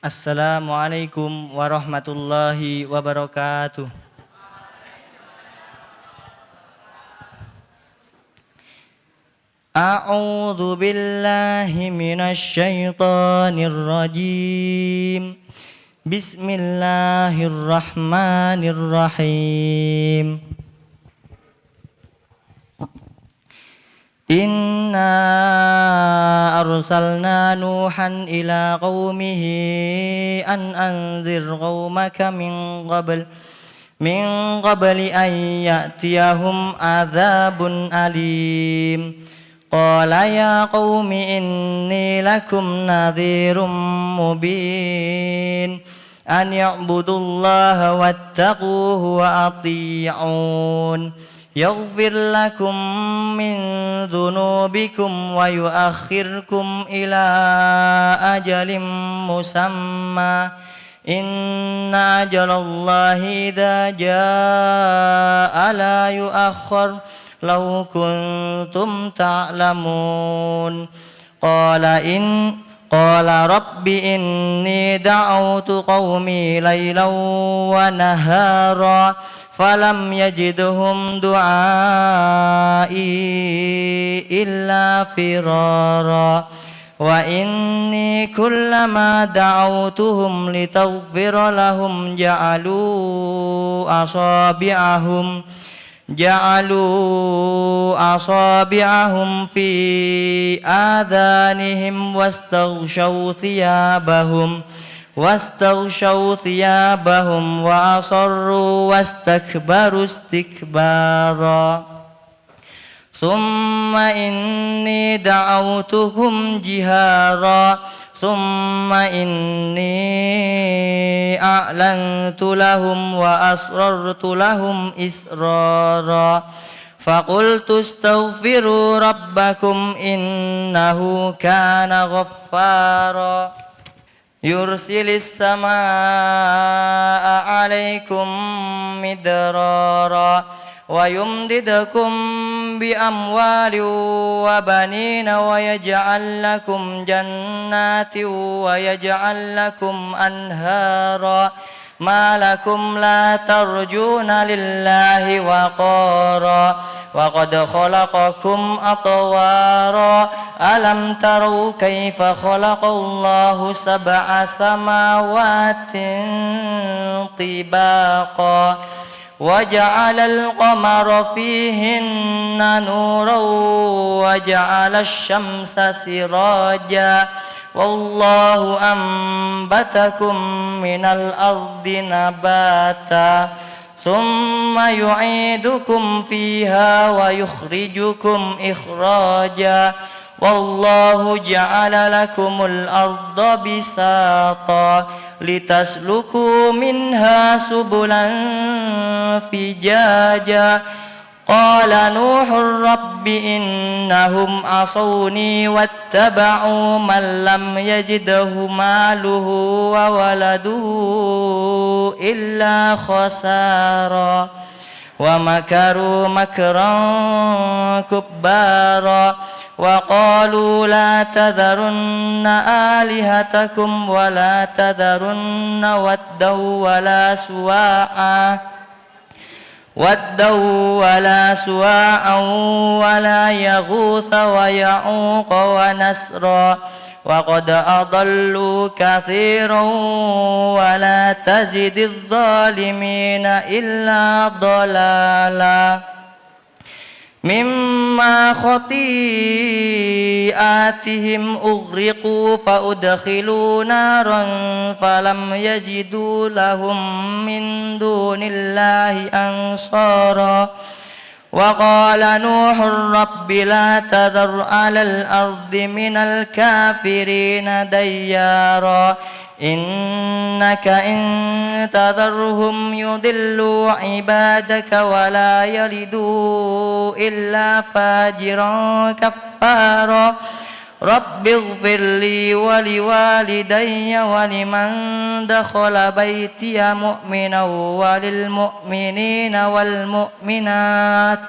Assalamualaikum warahmatullahi wabarakatuh. A'udzu billahi minasy syaithanir rajim. Bismillahirrahmanirrahim. Inna arsalna Nuhan ila qaumihi an anzir qaumaka min qabli an ya'tiyahum adzabun alim. Qala ya qaumi inni lakum nadhirum mubin an ya'budullaha wattaquhu wa ati'un yaghfir lakum min dhunubikum wa yuakhirkum ila ajalin musamma inna ajalallahi idza jaa la yuakhkhar law kuntum ta'lamun. Qala rabbi inni da'awtu qaumi laylan wa nahara falam yajidhum du'ai illa firara wa inni kullama da'awtuhum litaghfira lahum ja'alu asabi'ahum fi adhanihim wastaghshaw thiyabahum wa asarru wastakbaru istikbara. Summa inni da'awtuhum jihara Summa inni a'lantu lahum wa asrartu lahum israra faqultu astaghfiru rabbakum innahu kana ghaffara yursilis samaa'a 'alaikum midrara wa yumdidukum bi amwalin wa banina wa yaj'al lakum jannatin wa yaj'al lakum anhara ma lakum la tarjuna lillahi waqara wa qad khalaqakum atwara alam taru kayfa khalaqallahu sab'a samawatin tibaqa وجعل القمر فيهن نورا وجعل الشمس سراجا والله أنبتكم من الأرض نباتا ثم يعيدكم فيها ويخرجكم إخراجا والله جعل لكم الأرض بساطا litasluku minha subulan fijaja qala nuhur rabbi innahum asawni wattaba'u man lam yajidhu maluhu wa waladuhu illa khasara wa makaru makran kubbara وقالوا لا تذرن آلهتكم ولا تذرن ودا ولا سواعا ولا يغوث ويعوق ونسرا وقد أضلوا كثيرا ولا تزد الظالمين إلا ضلالا مما خطيئاتهم أغرقوا فأدخلوا نارا فلم يجدوا لهم من دون الله أنصارا وقال نوح رب لا تذر على الأرض من الكافرين ديارا إنك إن تذرهم يضلوا عبادك ولا يلدوا إلا فاجرا كفارا رب اغفر لي ولوالدي ولمن دخل بيتي مؤمنا وللمؤمنين والمؤمنات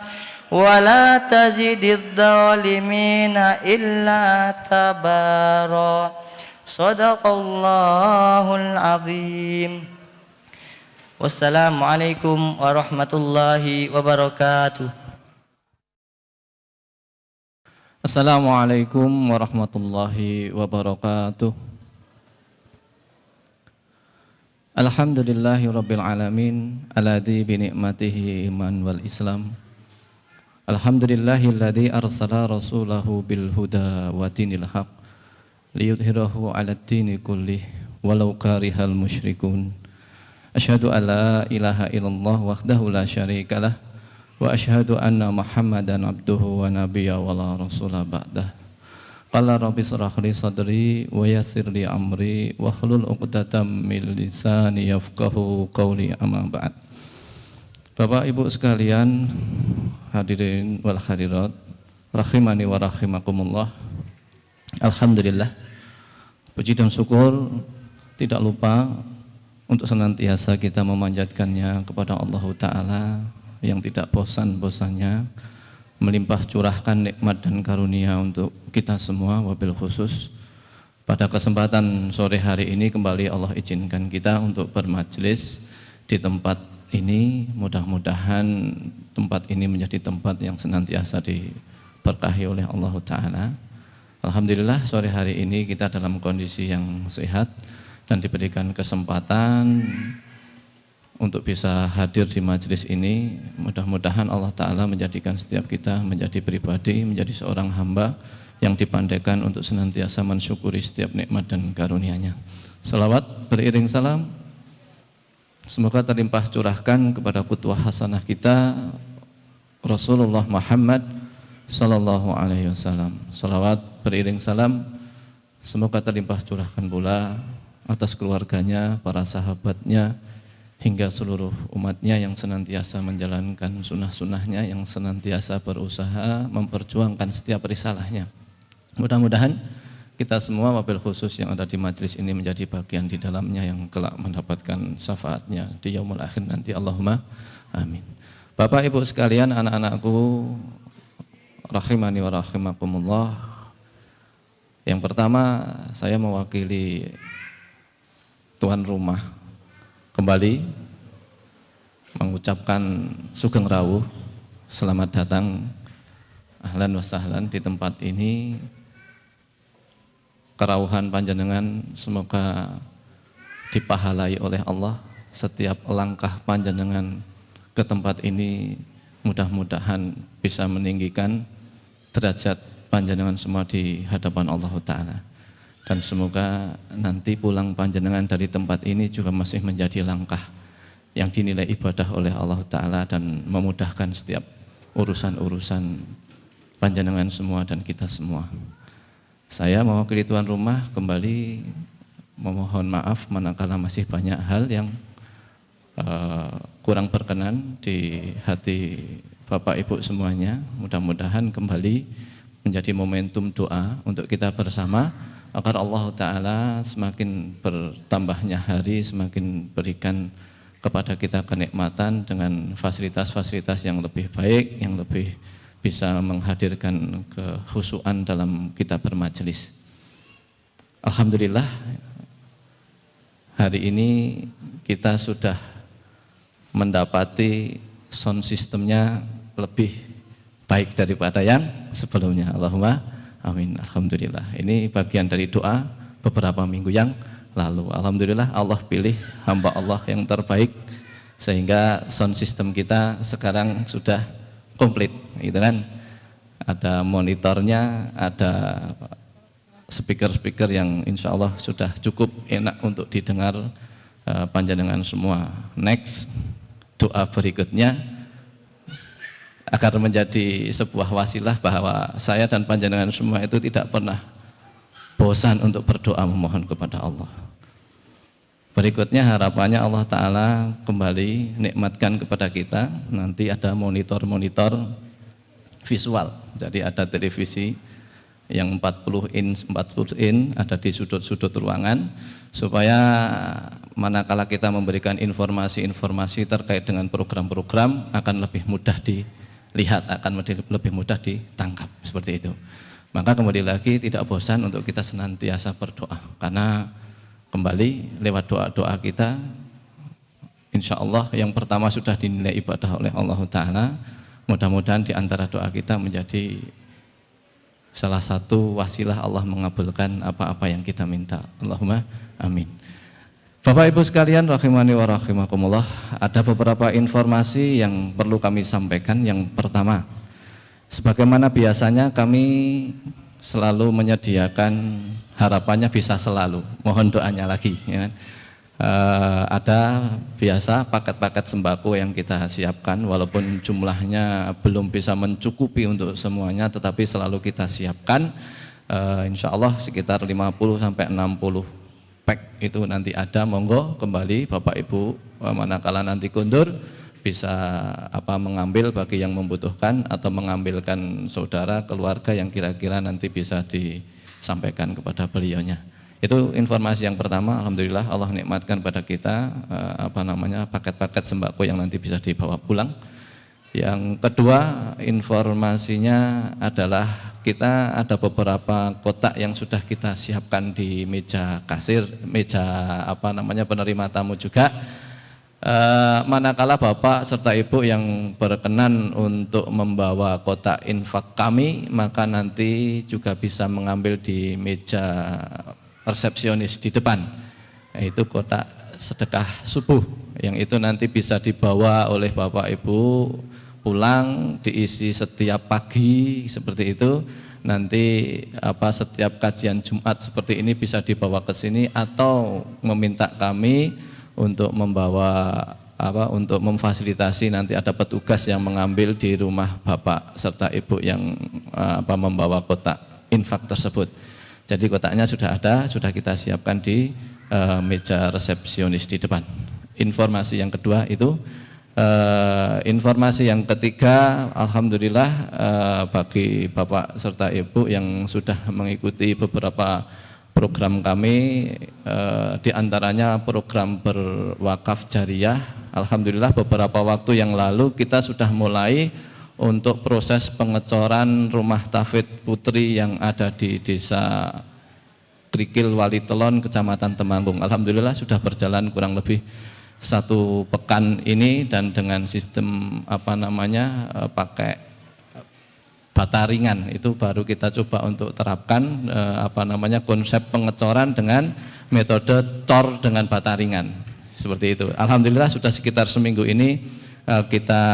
ولا تزد الظالمين إلا تبارا Sadaqallahul azim. Wassalamualaikum warahmatullahi wabarakatuh. Assalamualaikum warahmatullahi wabarakatuh. Alhamdulillahi rabbil alamin alladzi bi ni'matihi iman wal islam. Alhamdulillahilladzi arsala rasulahu bil huda wa dinil haq liyudhhirahu 'alad dini kullih walau karihal musyrikun. Asyhadu an la ilaha illallah wahdahu la syarikalah wa asyhadu anna Muhammadan abduhu wa nabiyya wa la rasula ba'dah. Qala rabbi shrah li sadri wa yassir li amri wa hlul 'uqdatam min lisani yafqahu qawli, amma ba'd. Bapak Ibu sekalian, hadirin wal hadirat rahimani wa rahimakumullah. Alhamdulillah, puji dan syukur tidak lupa untuk senantiasa kita memanjatkannya kepada Allah Ta'ala yang tidak bosan-bosannya melimpah curahkan nikmat dan karunia untuk kita semua. Wabil khusus pada kesempatan sore hari ini kembali Allah izinkan kita untuk bermajlis di tempat ini. Mudah-mudahan tempat ini menjadi tempat yang senantiasa diberkahi oleh Allah Ta'ala. Alhamdulillah sore hari ini kita dalam kondisi yang sehat dan diberikan kesempatan untuk bisa hadir di majelis ini. Mudah-mudahan Allah Ta'ala menjadikan setiap kita menjadi pribadi, menjadi seorang hamba yang dipandaikan untuk senantiasa mensyukuri setiap nikmat dan karunia-Nya. Salawat beriring salam semoga terlimpah curahkan kepada qudwah hasanah kita Rasulullah Muhammad sallallahu alaihi wasallam. Salawat beriring salam semoga terlimpah curahkan pula atas keluarganya, para sahabatnya, hingga seluruh umatnya yang senantiasa menjalankan sunnah-sunnahnya, yang senantiasa berusaha memperjuangkan setiap risalahnya. Mudah-mudahan kita semua wabil khusus yang ada di majelis ini menjadi bagian di dalamnya yang kelak mendapatkan syafaatnya di yaumul akhir nanti. Allahumma amin. Bapak Ibu sekalian, anak-anakku rahimani wa rahimakumullah. Yang pertama, saya mewakili tuan rumah kembali mengucapkan sugeng rawuh, selamat datang, ahlan wa sahlan di tempat ini. Kerawuhan panjenengan semoga dipahalai oleh Allah. Setiap langkah panjenengan ke tempat ini mudah-mudahan bisa meninggikan derajat panjenengan semua di hadapan Allah Ta'ala. Dan semoga nanti pulang panjenengan dari tempat ini juga masih menjadi langkah yang dinilai ibadah oleh Allah Ta'ala dan memudahkan setiap urusan-urusan panjenengan semua dan kita semua. Saya mewakili tuan rumah kembali memohon maaf manakala masih banyak hal yang kurang berkenan di hati Bapak Ibu semuanya. Mudah-mudahan kembali menjadi momentum doa untuk kita bersama agar Allah Ta'ala semakin bertambahnya hari, semakin berikan kepada kita kenikmatan dengan fasilitas-fasilitas yang lebih baik, yang lebih bisa menghadirkan kekhusyuan dalam kita bermajelis. Alhamdulillah, hari ini kita sudah mendapati sound systemnya lebih baik daripada yang sebelumnya. Allahumma amin. Alhamdulillah. Ini bagian dari doa beberapa minggu yang lalu. Alhamdulillah Allah pilih hamba Allah yang terbaik sehingga sound system kita sekarang sudah komplit, gitu kan? Ada monitornya, ada speaker-speaker yang insya Allah sudah cukup enak untuk didengar panjenengan semua. Next, doa berikutnya agar menjadi sebuah wasilah bahwa saya dan panjenengan semua itu tidak pernah bosan untuk berdoa memohon kepada Allah. Berikutnya harapannya Allah Ta'ala kembali nikmatkan kepada kita, nanti ada monitor-monitor visual, jadi ada televisi yang 40 in ada di sudut-sudut ruangan, supaya manakala kita memberikan informasi-informasi terkait dengan program-program akan lebih mudah dilihat, akan lebih mudah ditangkap, seperti itu. Maka kembali lagi tidak bosan untuk kita senantiasa berdoa, karena kembali lewat doa-doa kita insya Allah yang pertama sudah dinilai ibadah oleh Allah Ta'ala. Mudah-mudahan di antara doa kita menjadi salah satu wasilah Allah mengabulkan apa-apa yang kita minta. Allahumma amin. Bapak Ibu sekalian rahimani wa rahimakumullah, ada beberapa informasi yang perlu kami sampaikan. Yang pertama, sebagaimana biasanya kami selalu menyediakan, harapannya bisa selalu, mohon doanya lagi ya. Ada biasa paket-paket sembako yang kita siapkan, walaupun jumlahnya belum bisa mencukupi untuk semuanya, tetapi selalu kita siapkan. Insya Allah sekitar 50 sampai 60 pack itu nanti ada. Monggo kembali Bapak Ibu manakala nanti kundur bisa mengambil bagi yang membutuhkan, atau mengambilkan saudara keluarga yang kira-kira nanti bisa disampaikan kepada beliaunya. Itu informasi yang pertama. Alhamdulillah Allah nikmatkan pada kita paket-paket sembako yang nanti bisa dibawa pulang. Yang kedua, informasinya adalah kita ada beberapa kotak yang sudah kita siapkan di meja kasir, meja penerima tamu juga. Manakala Bapak serta Ibu yang berkenan untuk membawa kotak infak kami, maka nanti juga bisa mengambil di meja resepsionis di depan, yaitu kotak sedekah subuh, yang itu nanti bisa dibawa oleh Bapak Ibu pulang, diisi setiap pagi seperti itu. Nanti setiap kajian Jumat seperti ini bisa dibawa ke sini, atau meminta kami untuk membawa untuk memfasilitasi, nanti ada petugas yang mengambil di rumah Bapak serta Ibu yang membawa kotak infak tersebut. Jadi kotaknya sudah ada, sudah kita siapkan di meja resepsionis di depan. Informasi yang kedua itu. Informasi yang ketiga, alhamdulillah bagi Bapak serta Ibu yang sudah mengikuti beberapa program kami, di antaranya program berwakaf jariah. Alhamdulillah beberapa waktu yang lalu kita sudah mulai untuk proses pengecoran rumah tahfidz putri yang ada di Desa Krikil Walitelon, Kecamatan Temanggung. Alhamdulillah sudah berjalan kurang lebih 1 pekan ini, dan dengan sistem pakai bata ringan itu baru kita coba untuk terapkan konsep pengecoran dengan metode cor dengan bata ringan seperti itu. Alhamdulillah sudah sekitar seminggu ini kita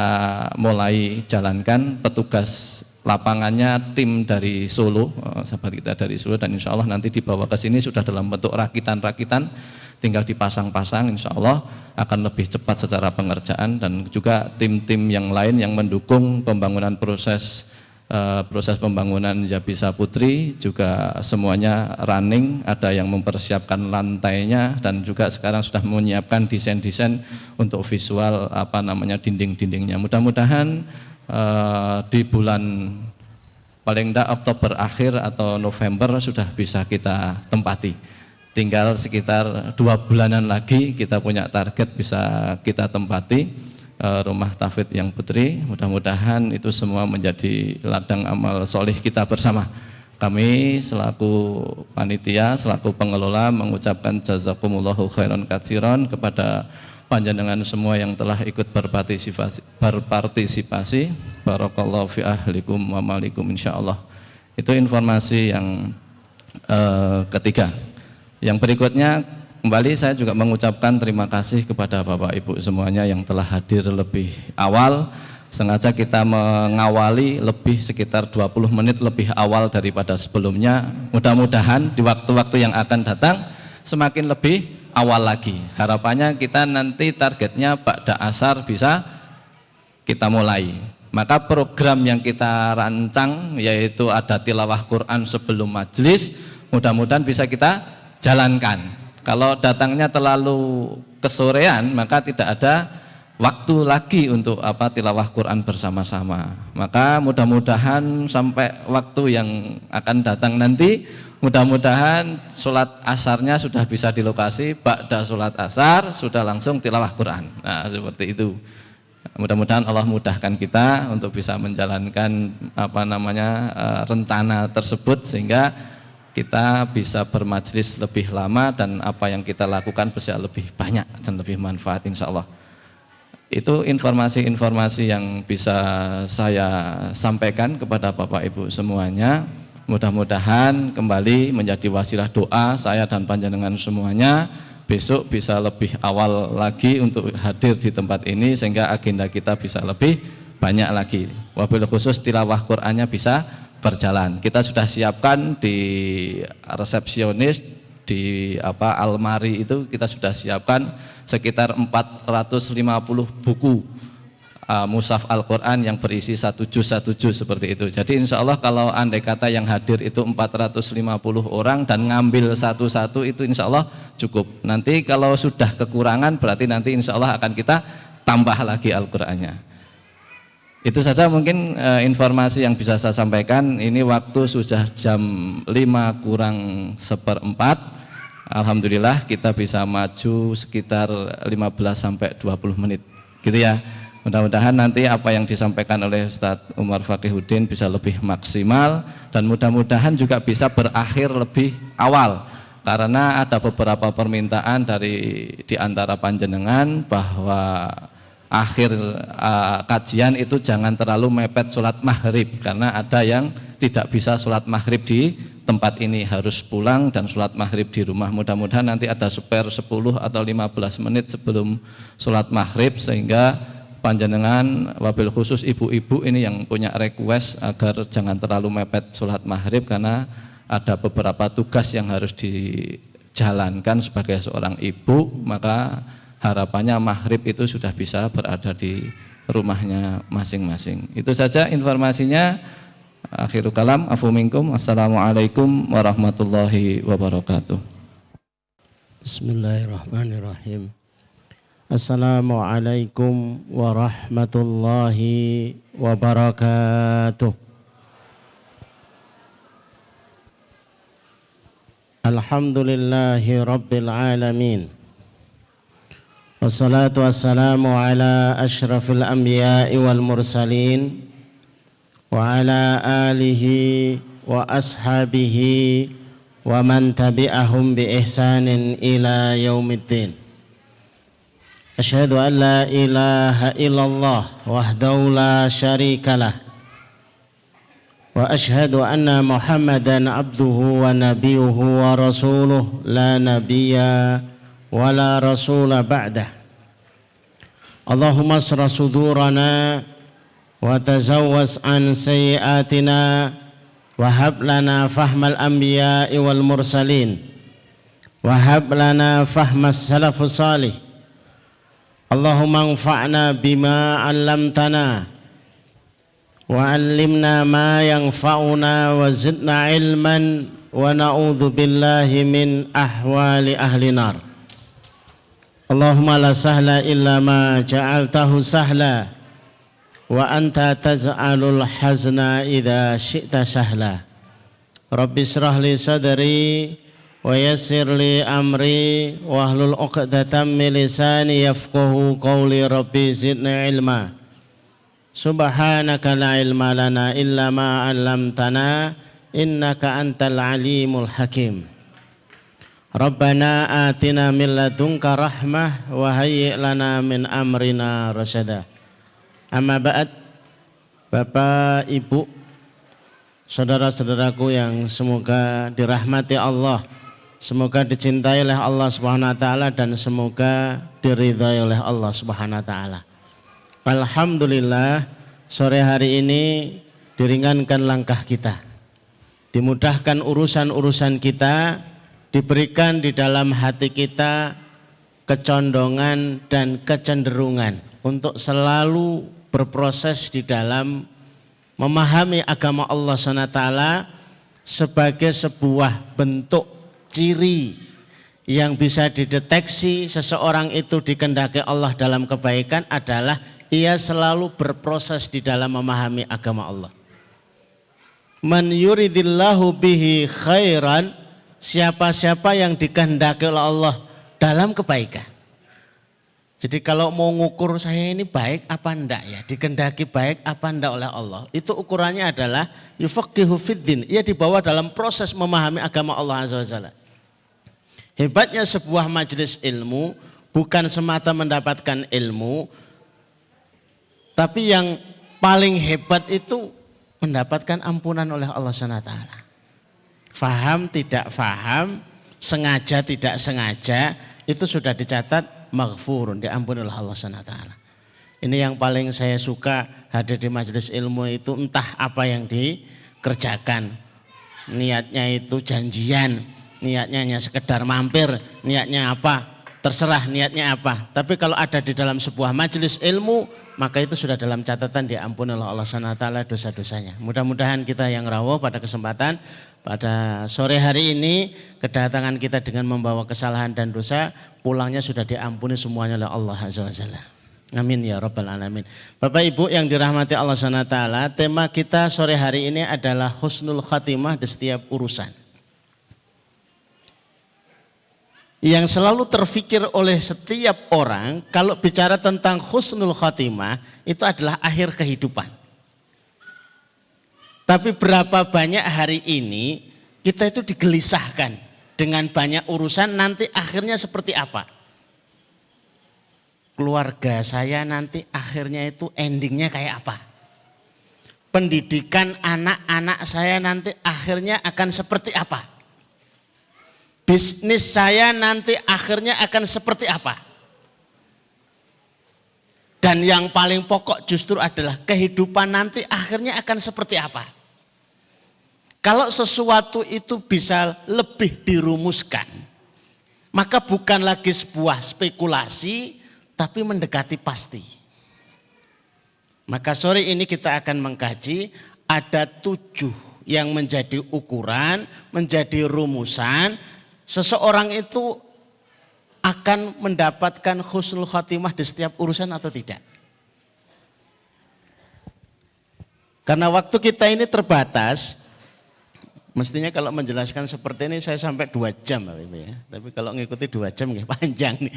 mulai jalankan. Petugas lapangannya tim dari Solo, sahabat kita dari Solo, dan insya Allah nanti dibawa ke sini sudah dalam bentuk rakitan-rakitan, tinggal dipasang-pasang. Insya Allah akan lebih cepat secara pengerjaan, dan juga tim-tim yang lain yang mendukung pembangunan proses pembangunan Yabisa Putri juga semuanya running. Ada yang mempersiapkan lantainya, dan juga sekarang sudah menyiapkan desain-desain untuk visual dinding-dindingnya. Mudah-mudahan di bulan paling tidak Oktober akhir atau November sudah bisa kita tempati. Tinggal sekitar 2 bulanan lagi kita punya target bisa kita tempati rumah tahfidz yang putri. Mudah-mudahan itu semua menjadi ladang amal solih kita bersama. Kami selaku panitia, selaku pengelola mengucapkan jazakumullahu khairan katsiran kepada panjenengan semua yang telah ikut berpartisipasi. Barakallahu fi ahlikum wa malikum insyaallah. Itu informasi yang ketiga. Yang berikutnya, kembali saya juga mengucapkan terima kasih kepada Bapak Ibu semuanya yang telah hadir lebih awal. Sengaja kita mengawali lebih sekitar 20 menit lebih awal daripada sebelumnya. Mudah-mudahan di waktu-waktu yang akan datang semakin lebih awal lagi. Harapannya kita nanti targetnya ba'da asar bisa kita mulai. Maka program yang kita rancang yaitu ada tilawah Quran sebelum majelis, mudah-mudahan bisa kita jalankan. Kalau datangnya terlalu kesorean, maka tidak ada waktu lagi untuk tilawah Quran bersama-sama. Maka mudah-mudahan sampai waktu yang akan datang nanti, mudah-mudahan sholat asarnya sudah bisa di lokasi, ba'da sholat asar sudah langsung tilawah Quran. Nah seperti itu. Mudah-mudahan Allah mudahkan kita untuk bisa menjalankan rencana tersebut sehingga kita bisa bermajlis lebih lama dan apa yang kita lakukan bisa lebih banyak dan lebih manfaat insya Allah. Itu informasi-informasi yang bisa saya sampaikan kepada Bapak Ibu semuanya. Mudah-mudahan kembali menjadi wasilah doa saya dan panjenengan semuanya besok bisa lebih awal lagi untuk hadir di tempat ini sehingga agenda kita bisa lebih banyak lagi. Wabil khusus tilawah Qur'annya bisa berjalan. Kita sudah siapkan di resepsionis di almari itu kita sudah siapkan sekitar 450 buku mushaf Al-Quran yang berisi 1 juz seperti itu. Jadi insya Allah kalau andai kata yang hadir itu 450 orang dan ngambil satu-satu itu insya Allah cukup. Nanti kalau sudah kekurangan berarti nanti insya Allah akan kita tambah lagi Al-Qurannya. Itu saja mungkin informasi yang bisa saya sampaikan. Ini waktu sudah jam 5 kurang seperempat. Alhamdulillah kita bisa maju sekitar 15 sampai 20 menit gitu ya. Mudah-mudahan nanti apa yang disampaikan oleh Ustadz Umar Faqihuddin bisa lebih maksimal dan mudah-mudahan juga bisa berakhir lebih awal karena ada beberapa permintaan di antara panjenengan bahwa akhir kajian itu jangan terlalu mepet sholat maghrib karena ada yang tidak bisa sholat maghrib di tempat ini, harus pulang dan sholat maghrib di rumah. Mudah-mudahan nanti ada spare 10 atau 15 menit sebelum sholat maghrib sehingga panjenengan wabil khusus ibu-ibu ini yang punya request agar jangan terlalu mepet sholat maghrib karena ada beberapa tugas yang harus dijalankan sebagai seorang ibu, maka harapannya maghrib itu sudah bisa berada di rumahnya masing-masing. Itu saja informasinya. Akhirul kalam, afu minkum. Assalamualaikum warahmatullahi wabarakatuh. Bismillahirrahmanirrahim. Assalamualaikum warahmatullahi wabarakatuh. Alhamdulillahi rabbil alamin. Wassalatu wassalamu ala ashrafil anbiya'i wal mursalin wa ala alihi wa ashabihi wa man tabi'ahum bi ihsanin ila yaumiddin. Asyhadu an la ilaha illallah wahdahu la syarikalah wa asyhadu anna Muhammadan abduhu wa nabiyuhu wa rasuluh la nabiyya wa la rasula ba'dah. Allahumma asrah sudurana wa tazawwaz an sayyiatina wa hab lana fahmal anbiya'i wal mursalin wa hab lana fahmas salafus salih. Allahumma anfa'na bima 'allamtana wa 'allimna ma yanfa'una wa zidna ilman wa na'udzu billahi min ahwali ahli nar. Allahumma la sahla illa ma ja'altahu sahla wa anta taj'alul hazna idza syi'ta sahla. Rabbi israh li sadri wa yassir li amri wahlul 'uqdatam min lisani yafqahu qawli. Rabbi zidni ilma. Subhanaka la ilma lana illa ma 'allamtana innaka antal alimul hakim. Rabbana atina min ladunka rahmah wa hayyi' lana min amrina rasyada. Amma ba'd. Bapak, Ibu, saudara-saudaraku yang semoga dirahmati Allah, semoga dicintai oleh Allah Subhanahu wa taala dan semoga diridhai oleh Allah Subhanahu wa taala. Alhamdulillah, sore hari ini diringankan langkah kita, dimudahkan urusan-urusan kita, diberikan di dalam hati kita kecondongan dan kecenderungan untuk selalu berproses di dalam memahami agama Allah SWT sebagai sebuah bentuk ciri yang bisa dideteksi seseorang itu dikehendaki Allah dalam kebaikan adalah ia selalu berproses di dalam memahami agama Allah. Man yuridillahu bihi khairan, siapa-siapa yang dikehendaki oleh Allah dalam kebaikan, Jadi kalau mau ngukur saya ini baik apa enggak ya, dikendaki baik apa enggak oleh Allah, itu ukurannya adalah yufaqihu fiddin, ia dibawa dalam proses memahami agama Allah Azza wa Jalla. Hebatnya sebuah majelis ilmu bukan semata mendapatkan ilmu, tapi yang paling hebat itu mendapatkan ampunan oleh Allah SWT. Faham tidak faham, sengaja tidak sengaja, itu sudah dicatat maghfurun, diampuni oleh Allah SWT. Ini yang paling saya suka hadir di majelis ilmu itu, entah apa yang dikerjakan. Niatnya itu janjian, niatnya hanya sekedar mampir, niatnya apa, terserah niatnya apa. Tapi kalau ada di dalam sebuah majelis ilmu, maka itu sudah dalam catatan diampuni oleh Allah SWT dosa-dosanya. Mudah-mudahan kita yang rawuh pada kesempatan pada sore hari ini, kedatangan kita dengan membawa kesalahan dan dosa, pulangnya sudah diampuni semuanya oleh Allah Azza wa Jalla. Amin ya rabbal alamin. Bapak Ibu yang dirahmati Allah SWT, tema kita sore hari ini adalah husnul khatimah di setiap urusan. Yang selalu terfikir oleh setiap orang kalau bicara tentang husnul khatimah itu adalah akhir kehidupan. Tapi berapa banyak hari ini kita itu digelisahkan dengan banyak urusan, nanti akhirnya seperti apa? Keluarga saya nanti akhirnya itu endingnya kayak apa? Pendidikan anak-anak saya nanti akhirnya akan seperti apa? Bisnis saya nanti akhirnya akan seperti apa? Dan yang paling pokok justru adalah kehidupan nanti akhirnya akan seperti apa? Kalau sesuatu itu bisa lebih dirumuskan, maka bukan lagi sebuah spekulasi, tapi mendekati pasti. Maka sore ini kita akan mengkaji ada 7 yang menjadi ukuran, menjadi rumusan, seseorang itu akan mendapatkan husnul khatimah di setiap urusan atau tidak. Karena waktu kita ini terbatas, mestinya kalau menjelaskan seperti ini saya sampai 2 jam ya. Tapi kalau ngikuti 2 jam ya panjang nih.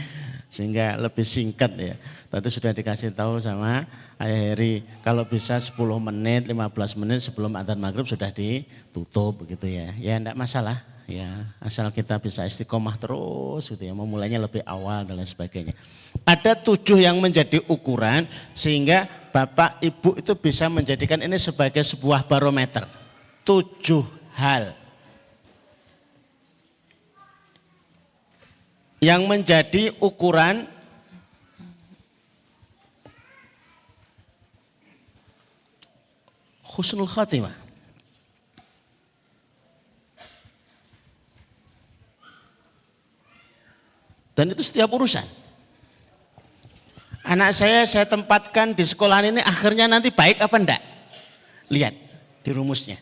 Sehingga lebih singkat ya. Tadi sudah dikasih tahu sama Ayah Heri, kalau bisa 10 menit, 15 menit sebelum adzan maghrib sudah ditutup begitu ya. Ya enggak masalah ya. Asal kita bisa istiqomah terus gitu ya. Memulainya lebih awal dan lain sebagainya. Ada 7 yang menjadi ukuran sehingga Bapak Ibu itu bisa menjadikan ini sebagai sebuah barometer. 7 hal yang menjadi ukuran husnul khatimah. Dan itu setiap urusan. Anak saya tempatkan di sekolah ini akhirnya nanti baik apa enggak? Lihat di rumusnya.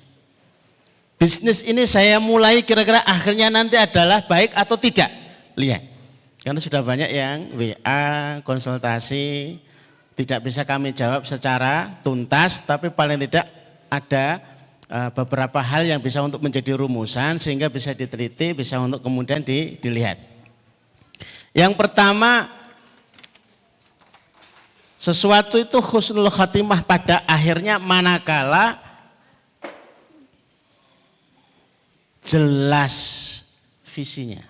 Bisnis ini saya mulai kira-kira akhirnya nanti adalah baik atau tidak? Lihat, karena sudah banyak yang WA, konsultasi, tidak bisa kami jawab secara tuntas, tapi paling tidak ada beberapa hal yang bisa untuk menjadi rumusan sehingga bisa diteliti, bisa untuk kemudian dilihat. Yang pertama, sesuatu itu husnul khatimah pada akhirnya manakala jelas visinya.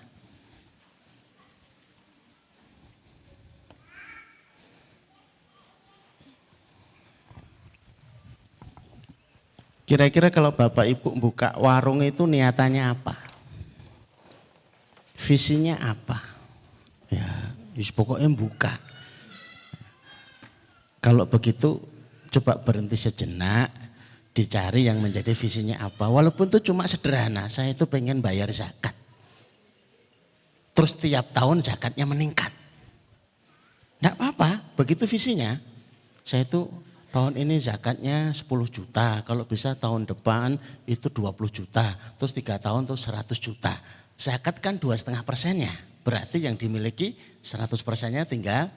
Kira-kira kalau Bapak Ibu buka warung itu niatannya apa? Visinya apa? Ya, pokoknya buka. Kalau begitu coba berhenti sejenak, dicari yang menjadi visinya apa. Walaupun itu cuma sederhana, saya itu pengen bayar zakat. Terus tiap tahun zakatnya meningkat. Enggak apa-apa, begitu visinya. Saya itu tahun ini zakatnya 10 juta, kalau bisa tahun depan itu 20 juta, terus 3 tahun terus 100 juta. Zakat kan 2,5%-nya, berarti yang dimiliki 100%-nya tinggal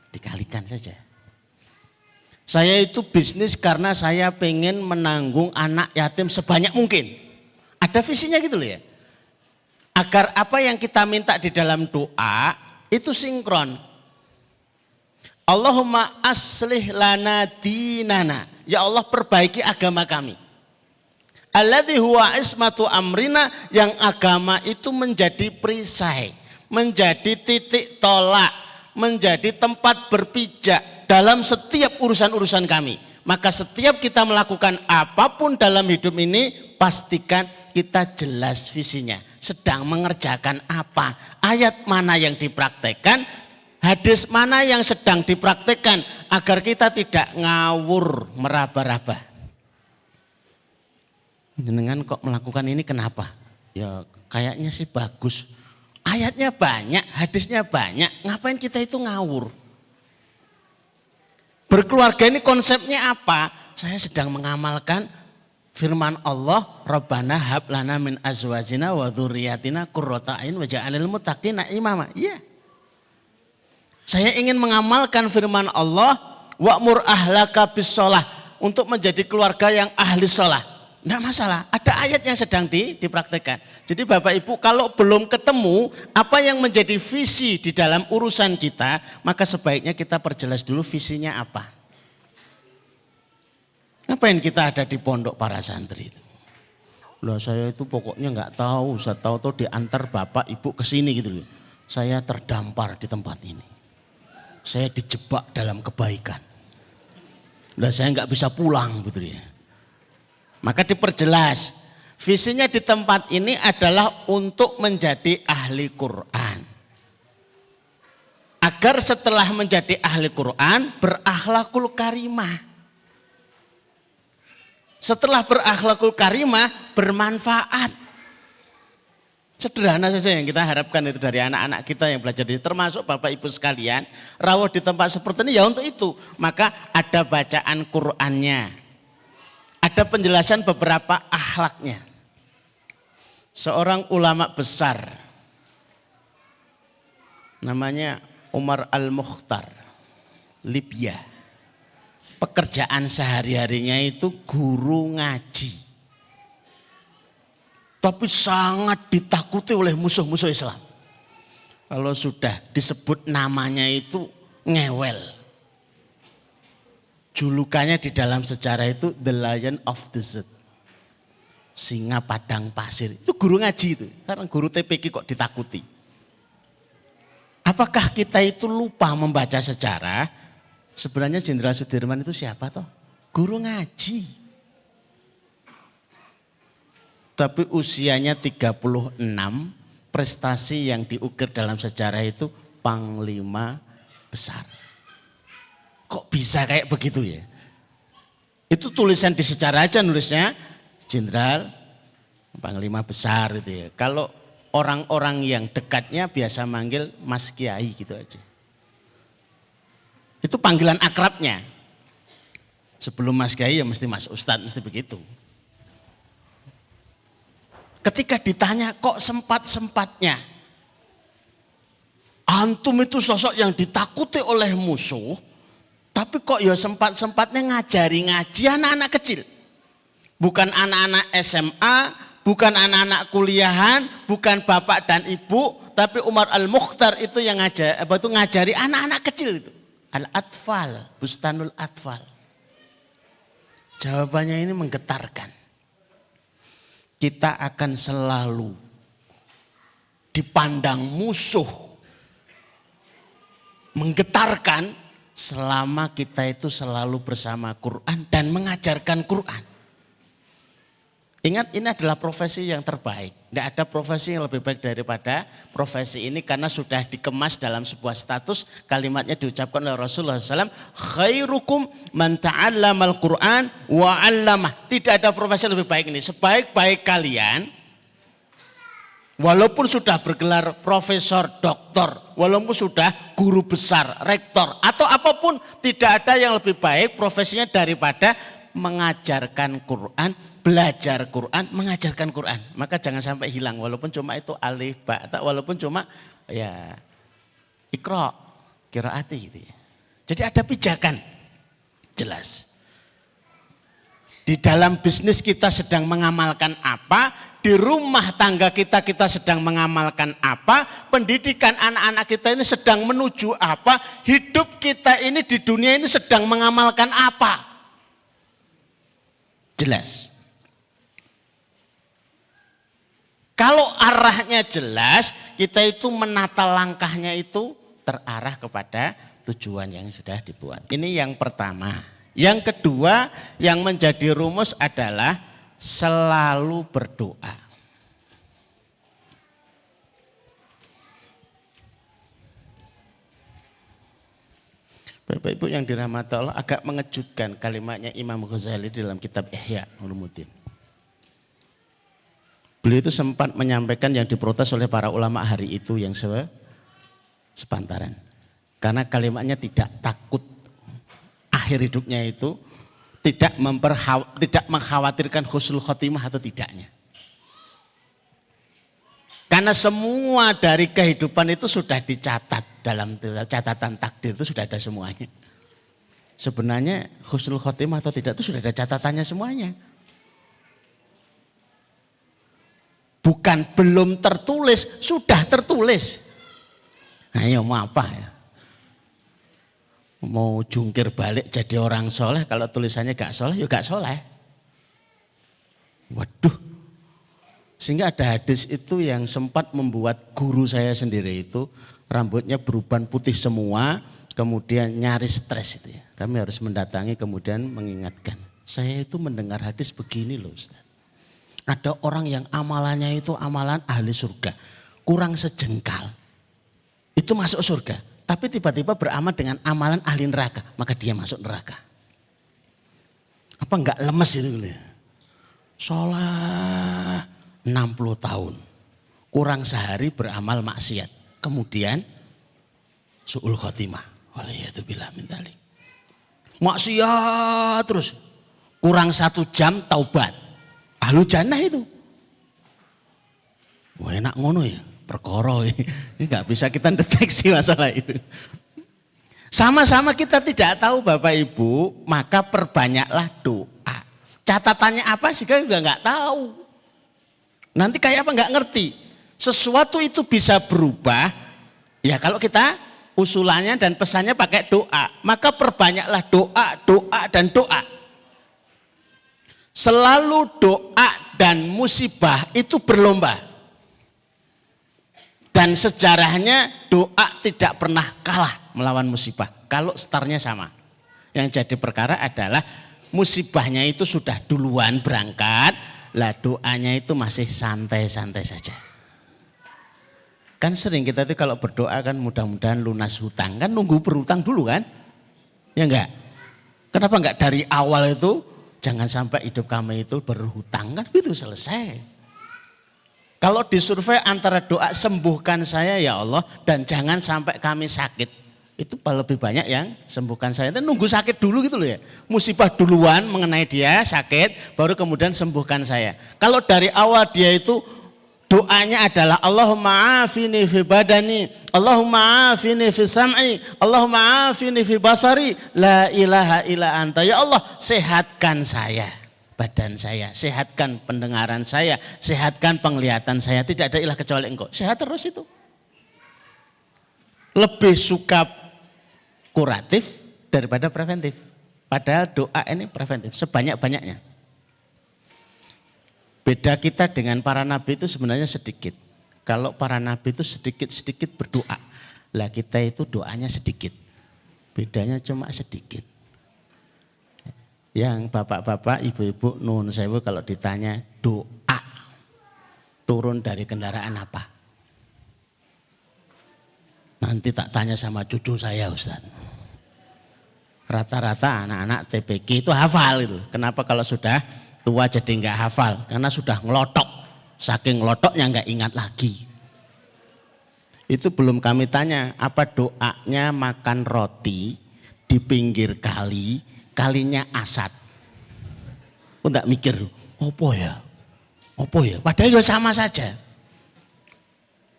dikalikan saja. Saya itu bisnis karena saya pengen menanggung anak yatim sebanyak mungkin. Ada visinya gitu loh ya. Agar apa yang kita minta di dalam doa itu sinkron. Allahumma aslih lana dinana. Ya Allah, perbaiki agama kami. Alladzi huwa ismatu amrina, yang agama itu menjadi perisai, menjadi titik tolak, menjadi tempat berpijak dalam setiap urusan-urusan kami. Maka setiap kita melakukan apapun dalam hidup ini, pastikan kita jelas visinya. Sedang mengerjakan apa, ayat mana yang dipraktekkan, hadis mana yang sedang dipraktekkan, agar kita tidak ngawur meraba-raba. Jenengan kok melakukan ini kenapa? Ya kayaknya sih bagus. Ayatnya banyak, hadisnya banyak, ngapain kita itu ngawur? Berkeluarga ini konsepnya apa? Saya sedang mengamalkan firman Allah, Rabbana hab lana min azwajina wa dzurriyyatina qurrata a'yun waj'alnal muttaqina imama. Iya. Saya ingin mengamalkan firman Allah, wa'mur ahlaka bis-shalah, untuk menjadi keluarga yang ahli shalah. Enggak masalah, ada ayat yang sedang dipraktekkan. Jadi Bapak Ibu, kalau belum ketemu apa yang menjadi visi di dalam urusan kita, maka sebaiknya kita perjelas dulu visinya apa. Ngapain kita ada di pondok para santri itu? Loh, saya itu pokoknya enggak tahu, saya tahu diantar Bapak Ibu ke sini gitu loh. Saya terdampar di tempat ini. Saya dijebak dalam kebaikan. Dan saya enggak bisa pulang gitu ya. Maka diperjelas, visinya di tempat ini adalah untuk menjadi ahli Quran. Agar setelah menjadi ahli Quran, berakhlakul karimah. Setelah berakhlakul karimah, bermanfaat. Sederhana saja yang kita harapkan itu dari anak-anak kita yang belajar di, termasuk Bapak Ibu sekalian, rawuh di tempat seperti ini ya untuk itu. Maka ada bacaan Qur'annya. Ada penjelasan beberapa akhlaknya. Seorang ulama besar namanya Umar Al-Mukhtar, Libya. Pekerjaan sehari-harinya itu guru ngaji. Tapi sangat ditakuti oleh musuh-musuh Islam. Kalau sudah disebut namanya itu ngewel. Julukannya di dalam sejarah itu The Lion of Desert. Singa padang pasir. Itu guru ngaji itu. Karena guru TPQ kok ditakuti. Apakah kita itu lupa membaca sejarah? Sebenarnya Jenderal Sudirman itu siapa toh? Guru ngaji. Tapi usianya 36, prestasi yang diukir dalam sejarah itu panglima besar. Kok bisa kayak begitu ya? Itu tulisan di sejarah aja nulisnya Jenderal Panglima Besar itu ya. Kalau orang-orang yang dekatnya biasa manggil Mas Kiai gitu aja. Itu panggilan akrabnya. Sebelum Mas Kiai ya mesti Mas Ustadz, mesti begitu. Ketika ditanya kok sempat-sempatnya antum itu sosok yang ditakuti oleh musuh, tapi kok ya sempat-sempatnya ngajari ngaji anak-anak kecil. Bukan anak-anak SMA, bukan anak-anak kuliahan, bukan bapak dan ibu, tapi Umar Al-Mukhtar itu yang ngajari anak-anak kecil itu. Al-Atfal, Bustanul Atfal. Jawabannya ini menggetarkan. Kita akan selalu dipandang musuh, menggetarkan, selama kita itu selalu bersama Quran dan mengajarkan Quran. Ingat, ini adalah profesi yang terbaik. Tidak ada profesi yang lebih baik daripada profesi ini, karena sudah dikemas dalam sebuah status. Kalimatnya diucapkan oleh Rasulullah SAW, khairukum man ta'allamal Quran wa 'allamah. Tidak ada profesi yang lebih baik ini. Sebaik-baik kalian, walaupun sudah bergelar profesor, doktor, walaupun sudah guru besar, rektor, atau apapun, tidak ada yang lebih baik profesinya daripada mengajarkan Quran, belajar Quran, mengajarkan Quran. Maka jangan sampai hilang, walaupun cuma itu alif, ba, walaupun cuma ya ikra, qiraati gitu ya. Jadi ada pijakan, jelas. Di dalam bisnis kita sedang mengamalkan apa, di rumah tangga kita sedang mengamalkan apa, pendidikan anak-anak kita ini sedang menuju apa, hidup kita ini di dunia ini sedang mengamalkan apa. Jelas. Kalau arahnya jelas, kita itu menata langkahnya itu terarah kepada tujuan yang sudah dibuat. Ini yang pertama. Yang kedua yang menjadi rumus adalah selalu berdoa. Bapak Ibu yang dirahmati Allah, agak mengejutkan kalimatnya Imam Ghazali dalam kitab Ihya Ulumuddin. Beliau itu sempat menyampaikan yang diprotes oleh para ulama hari itu yang sepantaran. Karena kalimatnya tidak takut akhir hidupnya itu tidak mengkhawatirkan husnul khotimah atau tidaknya. Karena semua dari kehidupan itu sudah dicatat dalam catatan takdir itu sudah ada semuanya. Sebenarnya husnul khotimah atau tidak itu sudah ada catatannya semuanya. Bukan belum tertulis, sudah tertulis. Nah, ya mau apa ya? Mau jungkir balik jadi orang soleh, kalau tulisannya gak soleh, ya gak soleh. Waduh. Sehingga ada hadis itu yang sempat membuat guru saya sendiri itu, rambutnya beruban putih semua, kemudian nyaris stres itu ya. Kami harus mendatangi kemudian mengingatkan. Saya itu mendengar hadis begini loh Ustaz. Ada orang yang amalannya itu amalan ahli surga, kurang sejengkal. Itu masuk surga. Tapi tiba-tiba beramal dengan amalan ahli neraka, maka dia masuk neraka. Apa enggak lemes itu? Sholat 60 tahun, kurang sehari beramal maksiat. Kemudian su'ul khotimah. Waliyatubillah min dzalik. Maksiat terus, kurang 1 jam taubat. Ahlu jannah itu. Wah enak ngono ya. Perkara ini nggak bisa kita deteksi masalah itu. Sama-sama kita tidak tahu Bapak Ibu, maka perbanyaklah doa. Catatannya apa sih kita juga nggak tahu. Nanti kayak apa nggak ngerti. Sesuatu itu bisa berubah. Ya kalau kita usulannya dan pesannya pakai doa, maka perbanyaklah doa, doa dan doa. Selalu doa dan musibah itu berlomba. Dan sejarahnya doa tidak pernah kalah melawan musibah. Kalau startnya sama. Yang jadi perkara adalah musibahnya itu sudah duluan berangkat. Lah doanya itu masih santai-santai saja. Kan sering kita itu kalau berdoa kan mudah-mudahan lunas hutang. Kan nunggu berhutang dulu kan? Ya enggak? Kenapa enggak dari awal itu jangan sampai hidup kami itu berhutang kan itu selesai. Kalau disurvei antara doa sembuhkan saya ya Allah dan jangan sampai kami sakit. Itu lebih banyak yang sembuhkan saya. Itu nunggu sakit dulu gitu loh ya. Musibah duluan mengenai dia sakit baru kemudian sembuhkan saya. Kalau dari awal dia itu doanya adalah Allahumma afini fi badani, Allahumma afini fi sam'i, Allahumma afini fi basari, la ilaha illa anta. Ya Allah sehatkan saya. Badan saya, sehatkan pendengaran saya, sehatkan penglihatan saya, tidak ada ilah kecuali engkau. Sehat terus itu. Lebih suka kuratif daripada preventif. Padahal doa ini preventif, sebanyak-banyaknya. Beda kita dengan para nabi itu sebenarnya sedikit. Kalau para nabi itu sedikit-sedikit berdoa. Lah kita itu doanya sedikit. Bedanya cuma sedikit. Yang bapak-bapak, ibu-ibu, nuhun sewu kalau ditanya doa turun dari kendaraan apa? Nanti tak tanya sama cucu saya Ustaz. Rata-rata anak-anak TPQ itu hafal itu. Kenapa kalau sudah tua jadi enggak hafal? Karena sudah ngelotok. Saking ngelotoknya enggak ingat lagi. Itu belum kami tanya apa doanya makan roti di pinggir kali. Kalinya asat. Oh enggak mikir, apa ya? Padahal ya sama saja.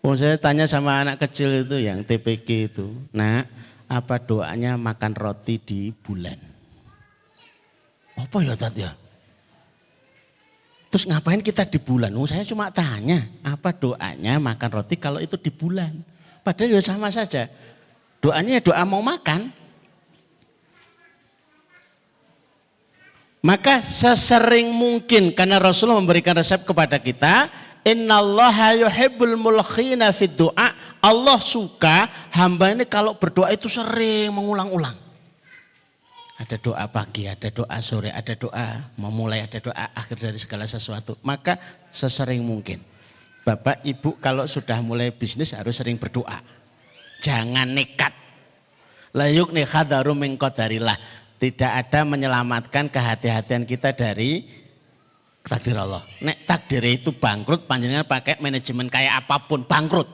Oh saya tanya sama anak kecil itu yang TPQ itu. Nah apa doanya makan roti di bulan? Apa ya Tat ya? Terus ngapain kita di bulan? Saya cuma tanya, apa doanya makan roti kalau itu di bulan? Padahal ya sama saja. Doanya ya doa mau makan. Maka sesering mungkin, karena Rasulullah memberikan resep kepada kita, innallaha yuhibbul mulkhina fid du'a. Allah suka hamba ini kalau berdoa itu sering mengulang-ulang. Ada doa pagi, ada doa sore, ada doa memulai, ada doa akhir dari segala sesuatu. Maka sesering mungkin. Bapak, Ibu kalau sudah mulai bisnis harus sering berdoa. Jangan nekat. La yukni khadharu min qadarillah. Tidak ada menyelamatkan kehati-hatian kita dari takdir Allah. Nek takdir itu bangkrut, panjenengan pakai manajemen kayak apapun, bangkrut.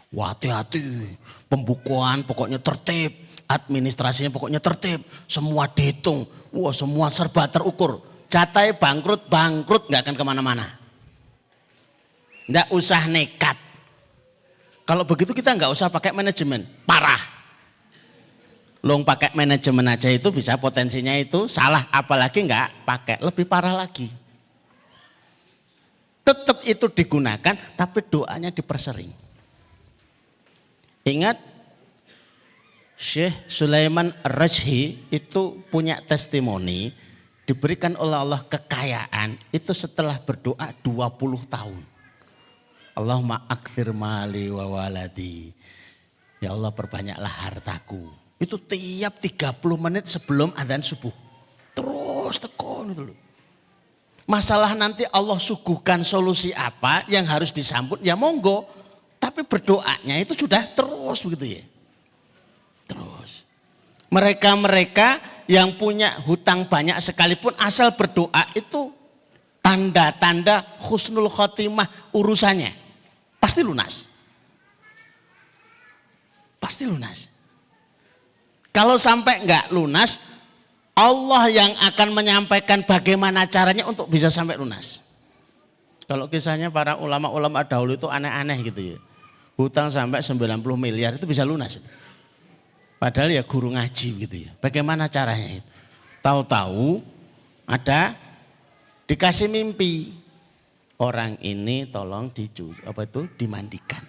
Wah, hati-hati, pembukuan pokoknya tertib, administrasinya pokoknya tertib, semua dihitung, wah semua serba terukur. Catai bangkrut nggak akan kemana-mana. Nggak usah nekat. Kalau begitu kita nggak usah pakai manajemen, parah. Long pakai manajemen aja itu bisa potensinya itu salah, apalagi nggak pakai, lebih parah lagi. Tetap itu digunakan, tapi doanya dipersering. Ingat, Syekh Sulaiman Ar-Rajhi itu punya testimoni, diberikan oleh Allah kekayaan, itu setelah berdoa 20 tahun. Allahumma akthir mali wa waladi. Ya Allah perbanyaklah hartaku. Itu tiap 30 menit sebelum adzan subuh. Terus tekun itu loh. Masalah nanti Allah suguhkan solusi apa yang harus disambut, ya monggo. Tapi berdoanya itu sudah terus begitu ya. Terus. Mereka-mereka yang punya hutang banyak sekalipun asal berdoa itu tanda-tanda husnul khotimah urusannya. Pasti lunas. Pasti lunas. Kalau sampai enggak lunas, Allah yang akan menyampaikan bagaimana caranya untuk bisa sampai lunas. Kalau kisahnya para ulama-ulama dahulu itu aneh-aneh gitu ya. Hutang sampai 90 miliar itu bisa lunas. Padahal ya guru ngaji gitu ya. Bagaimana caranya itu? Tahu-tahu ada dikasih mimpi. Orang ini tolong dimandikan.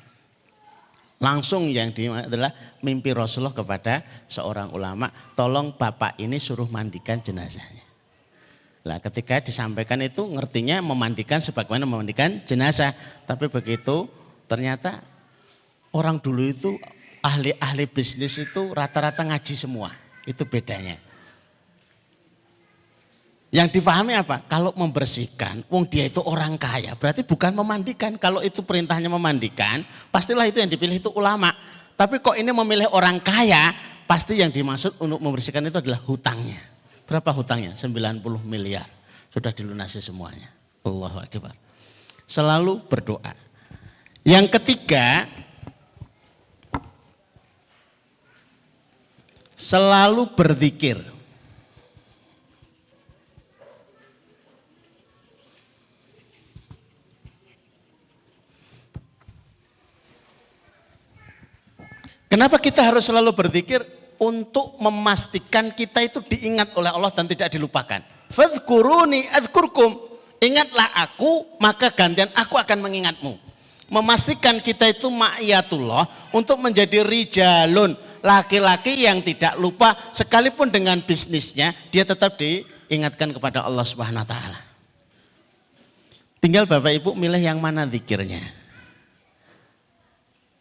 Langsung yang adalah mimpi Rasulullah kepada seorang ulama, tolong bapak ini suruh mandikan jenazahnya. Nah, ketika disampaikan itu ngertinya memandikan sebagaimana memandikan jenazah. Tapi begitu ternyata orang dulu itu ahli-ahli bisnis itu rata-rata ngaji semua. Itu bedanya. Yang difahami apa? Kalau membersihkan, wong dia itu orang kaya, berarti bukan memandikan. Kalau itu perintahnya memandikan, pastilah itu yang dipilih itu ulama. Tapi kok ini memilih orang kaya, pasti yang dimaksud untuk membersihkan itu adalah hutangnya. Berapa hutangnya? 90 miliar. Sudah dilunasi semuanya. Allahu Akbar. Selalu berdoa. Yang ketiga, selalu berzikir. Kenapa kita harus selalu berzikir? Untuk memastikan kita itu diingat oleh Allah dan tidak dilupakan. Fadhkuruni adzkurkum. Ingatlah aku, maka gantian aku akan mengingatmu. Memastikan kita itu ma'iyatullah untuk menjadi rijalun. Laki-laki yang tidak lupa sekalipun dengan bisnisnya, dia tetap diingatkan kepada Allah Subhanahu wa taala. Tinggal Bapak Ibu milih yang mana zikirnya.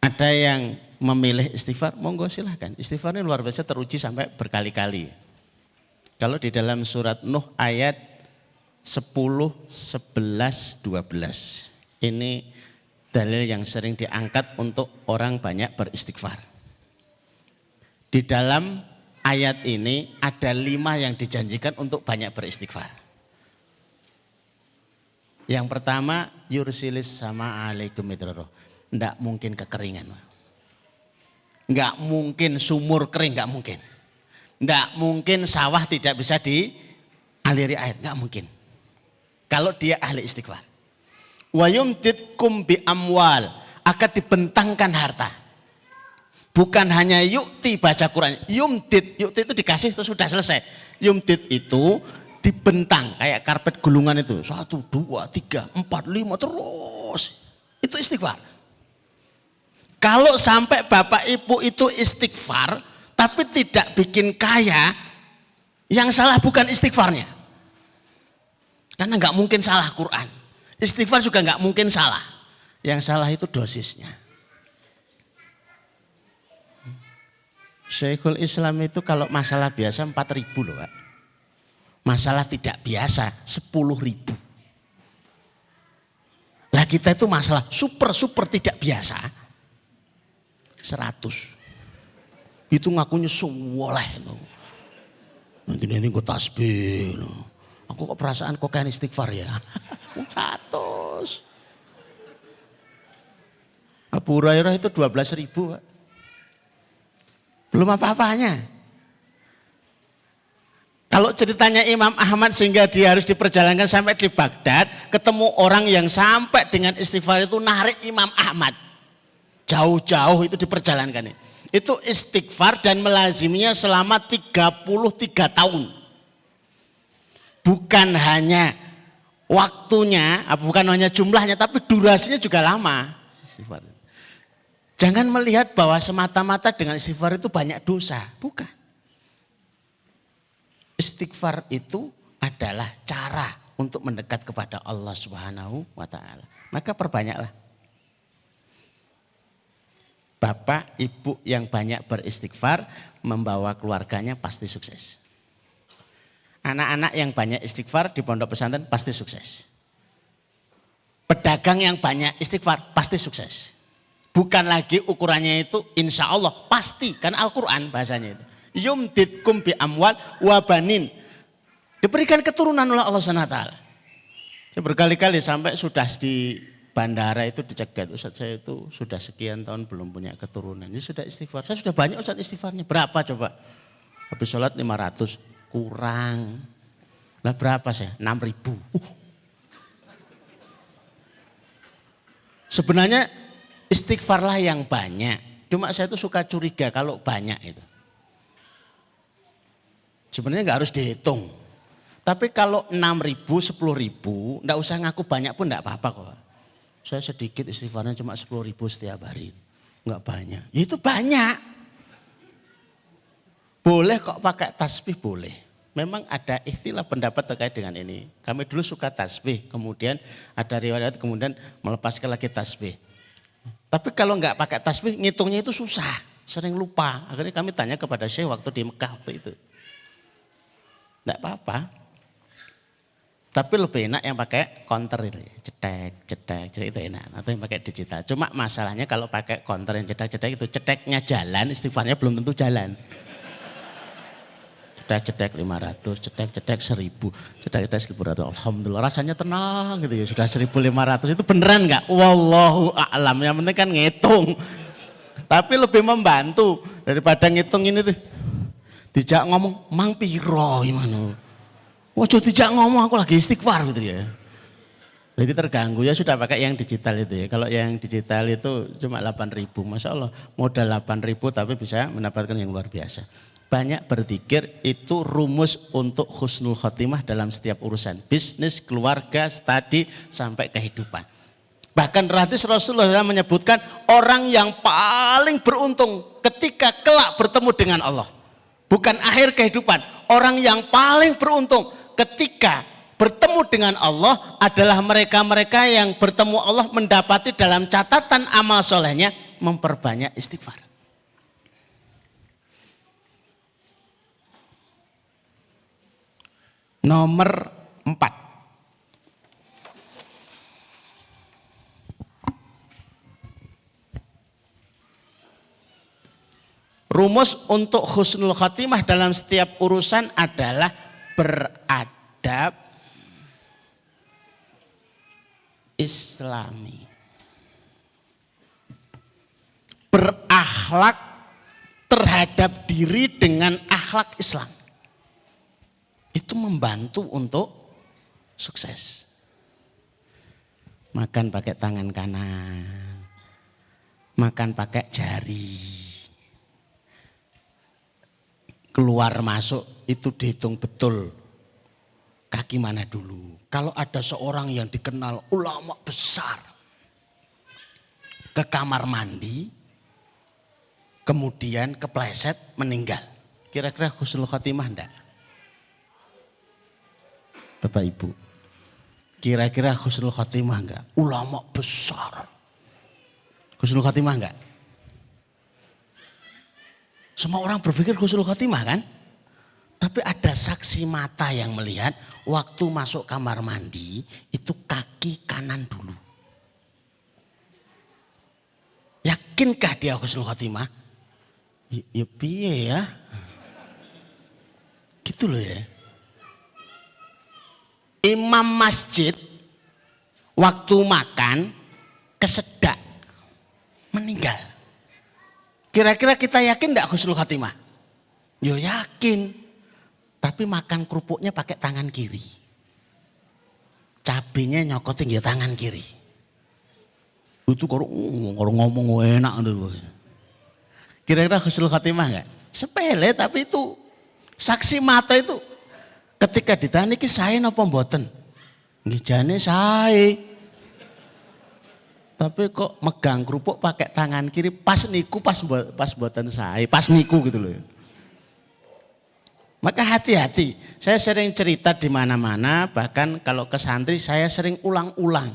Ada yang memilih istighfar, monggo silahkan. Istighfar ini luar biasa teruji sampai berkali-kali. Kalau di dalam surat Nuh ayat 10, 11, 12. Ini dalil yang sering diangkat untuk orang banyak beristighfar. Di dalam ayat ini ada 5 yang dijanjikan untuk banyak beristighfar. Yang pertama, yursilis sama alaikum midraro. Tidak mungkin kekeringan. Enggak mungkin sumur kering, enggak mungkin. Enggak mungkin sawah tidak bisa dialiri air, enggak mungkin. Kalau dia ahli istighfar. Wa yumtitkum bi amwal, akan dibentangkan harta. Bukan hanya yukti baca Quran, yumtit itu dikasih itu sudah selesai. Yumtit itu dibentang kayak karpet gulungan itu. 1, 2, 3, 4, 5 terus. Itu istighfar. Kalau sampai Bapak Ibu itu istighfar tapi tidak bikin kaya, yang salah bukan istighfarnya. Karena nggak mungkin salah Quran. Istighfar juga nggak mungkin salah. Yang salah itu dosisnya. Syekhul Islam itu kalau masalah biasa 4.000 loh Pak. Masalah tidak biasa 10.000. Lah kita itu masalah super tidak biasa 100. Itu ngakunya soleh loh. Nanti gue tasbih loh. Aku kok perasaan kok kan istighfar ya. 100. Abu Hurairah itu 12.000 Pak. Belum apa-apanya. Kalau ceritanya Imam Ahmad sehingga dia harus diperjalankan sampai di Baghdad, ketemu orang yang sampai dengan istighfar itu narik Imam Ahmad. Jauh-jauh itu diperjalankan. Itu istighfar dan melaziminya selama 33 tahun. Bukan hanya waktunya, bukan hanya jumlahnya, tapi durasinya juga lama. Istighfar. Jangan melihat bahwa semata-mata dengan istighfar itu banyak dosa. Bukan. Istighfar itu adalah cara untuk mendekat kepada Allah Subhanahu wa Ta'ala. Maka perbanyaklah. Bapak, ibu yang banyak beristighfar membawa keluarganya pasti sukses. Anak-anak yang banyak istighfar di pondok pesantren pasti sukses. Pedagang yang banyak istighfar pasti sukses. Bukan lagi ukurannya itu insya Allah pasti, kan Al-Quran bahasanya itu. Yumditkum bi amwal wa banin. Diberikan keturunan oleh Allah SWT. Saya berkali-kali sampai sudah di bandara itu dicegat. Ustaz saya itu sudah sekian tahun belum punya keturunan. Ini sudah istighfar. Saya sudah banyak Ustaz istighfarnya. Berapa coba? Habis sholat 500. Kurang. Lah berapa saya? 6.000. Sebenarnya istighfarlah yang banyak. Cuma saya itu suka curiga kalau banyak itu. Sebenarnya nggak harus dihitung. Tapi kalau 6.000, 10.000, nggak usah ngaku banyak pun nggak apa-apa kok. Saya sedikit istighfarnya cuma 10.000 setiap hari. Nggak banyak. Ya itu banyak. Boleh kok pakai tasbih boleh. Memang ada istilah pendapat terkait dengan ini. Kami dulu suka tasbih, kemudian ada riwayat kemudian melepaskan lagi tasbih. Tapi kalau nggak pakai tasbih, ngitungnya itu susah, sering lupa. Akhirnya kami tanya kepada Syekh waktu di Mekah waktu itu. Enggak apa-apa. Tapi lebih enak yang pakai counter itu. Cetek itu enak. Atau yang pakai digital. Cuma masalahnya kalau pakai counter yang cetek itu ceteknya jalan, istighfarnya belum tentu jalan. Cetek 500, cetek 1000, cetek 1100. Alhamdulillah rasanya tenang gitu ya. Sudah 1500 itu beneran enggak? Wallahu a'lam. Yang penting kan ngitung. Tapi lebih membantu daripada ngitung ini tuh. Dijak ngomong, mang piro gimana? Waduh dijak ngomong aku lagi istighfar gitu ya. Jadi terganggu ya sudah pakai yang digital itu ya. Kalau yang digital itu cuma 8.000. Masya Allah modal 8.000 tapi bisa mendapatkan yang luar biasa. Banyak berzikir itu rumus untuk husnul khotimah dalam setiap urusan. Bisnis, keluarga, studi, sampai kehidupan. Bahkan hadis Rasulullah SAW menyebutkan orang yang paling beruntung ketika kelak bertemu dengan Allah. Bukan akhir kehidupan. Orang yang paling beruntung ketika bertemu dengan Allah adalah mereka-mereka yang bertemu Allah mendapati dalam catatan amal solehnya memperbanyak istighfar. Nomor 4. Rumus untuk husnul khatimah dalam setiap urusan adalah beradab islami. Berakhlak terhadap diri dengan akhlak Islam. Itu membantu untuk sukses. Makan pakai tangan kanan. Makan pakai jari. Keluar masuk itu dihitung betul kaki mana dulu. Kalau ada seorang yang dikenal ulama besar ke kamar mandi, kemudian kepleset meninggal. Kira-kira husnul khotimah enggak? Bapak Ibu, kira-kira husnul khotimah enggak? Ulama besar. Husnul khotimah enggak? Semua orang berpikir husnul khotimah kan? Tapi ada saksi mata yang melihat waktu masuk kamar mandi itu kaki kanan dulu. Yakinkah dia husnul khotimah? Ya piye ya? Gitu loh ya. Imam masjid waktu makan kesedak meninggal. Kira-kira kita yakin enggak husnul khotimah? Yo yakin. Tapi makan kerupuknya pakai tangan kiri. Cabenya nyokotin ya tangan kiri. Itu kalau ngomong enak tuh. Kira-kira husnul khotimah enggak? Sepele tapi itu saksi mata itu ketika ditanya iki sae napa mboten? Nggih jane sae. Tapi kok megang kerupuk pakai tangan kiri pas niku pas mboten sae, pas niku gitu loh. Maka hati-hati. Saya sering cerita di mana-mana, bahkan kalau ke santri saya sering ulang-ulang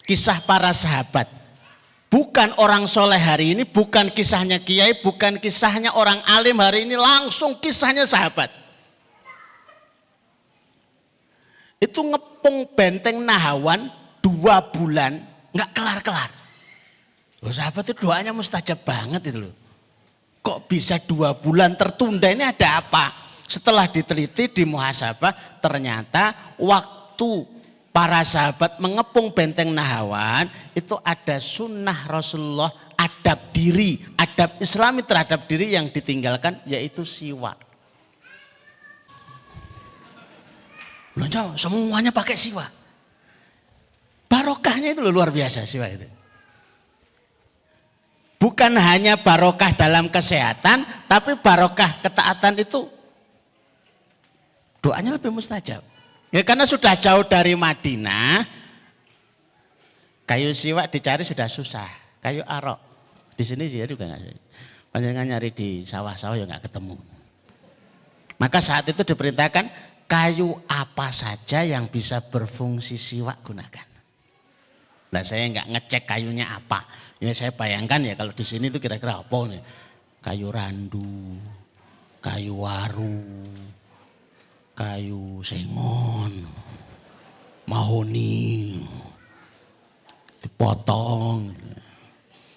kisah para sahabat. Bukan orang soleh hari ini, bukan kisahnya kiai, bukan kisahnya orang alim hari ini, langsung kisahnya sahabat. Itu ngepung benteng Nahawan 2 bulan, nggak kelar-kelar. Loh, sahabat itu doanya mustajab banget itu loh. Kok bisa 2 bulan tertunda, ini ada apa? Setelah diteliti, dimuhasabah, ternyata waktu para sahabat mengepung benteng Nahawan itu ada sunnah Rasulullah, adab diri, adab Islami terhadap diri yang ditinggalkan, yaitu siwak. Loh, semuanya pakai siwak. Barokahnya itu luar biasa siwak itu. Bukan hanya barokah dalam kesehatan, tapi barokah ketaatan itu doanya lebih mustajab. Ya karena sudah jauh dari Madinah, kayu siwak dicari sudah susah. Kayu arok di sini sih juga nggak. Panjenengan nyari di sawah-sawah ya nggak ketemu. Maka saat itu diperintahkan kayu apa saja yang bisa berfungsi siwak gunakan. Nah saya nggak ngecek kayunya apa. Ya saya bayangkan ya kalau di sini itu kira-kira apa nih? Kayu randu, kayu waru, kayu sengon, mahoni, dipotong.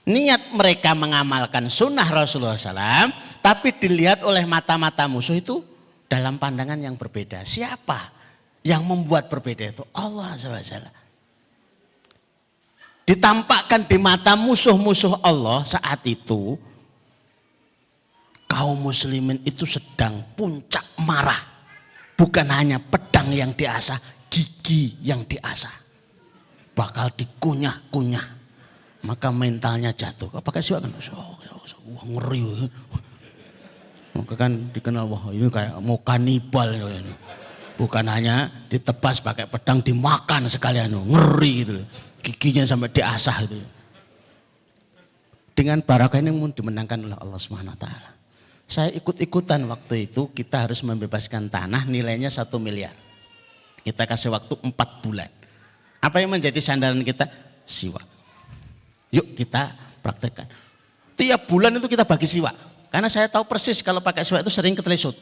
Niat mereka mengamalkan sunnah Rasulullah SAW, tapi dilihat oleh mata-mata musuh itu dalam pandangan yang berbeda. Siapa yang membuat berbeda itu? Allah SWT. Ditampakkan di mata musuh-musuh Allah saat itu, kaum muslimin itu sedang puncak marah. Bukan hanya pedang yang diasah, gigi yang diasah. Bakal dikunyah-kunyah. Maka mentalnya jatuh. Apakah siwak kan? Wah ngeri. Maka kan dikenal, wah ini kayak mau kanibal. Bukan hanya ditebas pakai pedang, dimakan sekalian. Ngeri gitu. Giginya sampai diasah itu. Dengan barakah ini dimenangkan oleh Allah SWT. Saya ikut-ikutan waktu itu, kita harus membebaskan tanah nilainya 1 miliar. Kita kasih waktu 4 bulan. Apa yang menjadi sandaran kita? Siwak. Yuk kita praktekkan. Tiap bulan itu kita bagi siwak. Karena saya tahu persis kalau pakai siwak itu sering ketelesut.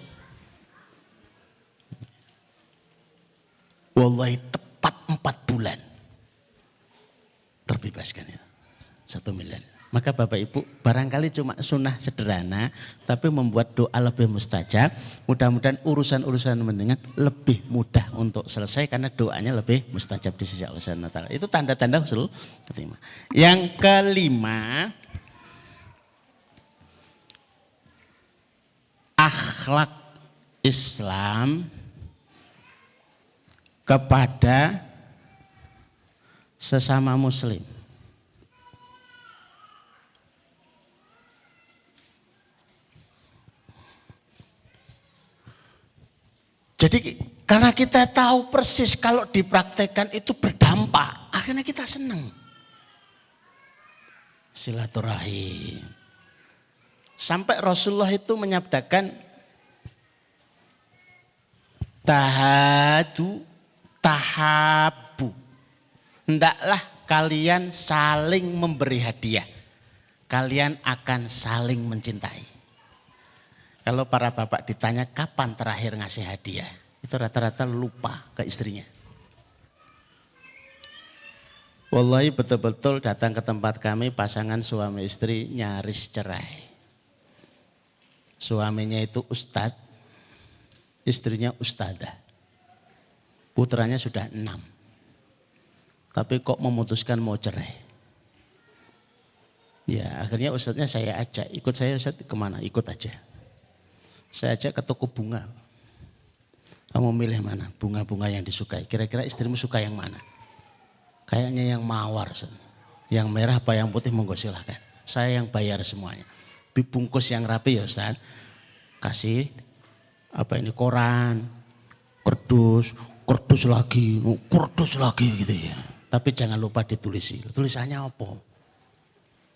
Wallahi tepat 4 bulan. Terbebaskan itu 1 miliar. Maka Bapak Ibu barangkali cuma sunnah sederhana tapi membuat doa lebih mustajab. Mudah-mudahan urusan-urusan mendengar lebih mudah untuk selesai karena doanya lebih mustajab di sisi Allah SWT. Itu tanda-tanda husnul khotimah. Yang kelima, akhlak Islam kepada sesama muslim. Jadi Karena kita tahu persis kalau dipraktekkan itu berdampak. Akhirnya kita senang. Silaturahim. Sampai Rasulullah itu menyabdakan tahadu tahabu. Hendaklah kalian saling memberi hadiah. Kalian akan saling mencintai. Kalau para bapak ditanya kapan terakhir ngasih hadiah, itu rata-rata lupa ke istrinya. Wallahi betul-betul datang ke tempat kami pasangan suami istri nyaris cerai. Suaminya itu ustadz, istrinya ustadzah. Putranya sudah 6. Tapi kok memutuskan mau cerai. Ya akhirnya ustadznya saya ajak, ikut saya ustadz kemana? Ikut aja. Saya ajak ke toko bunga. Kamu milih mana? Bunga-bunga yang disukai. Kira-kira istrimu suka yang mana? Kayaknya yang mawar. Yang merah apa yang putih monggo silahkan. Saya yang bayar semuanya. Dibungkus yang rapi ya Ustaz. Kasih apa ini koran, kardus lagi gitu ya. Tapi jangan lupa ditulisi. Tulisannya apa?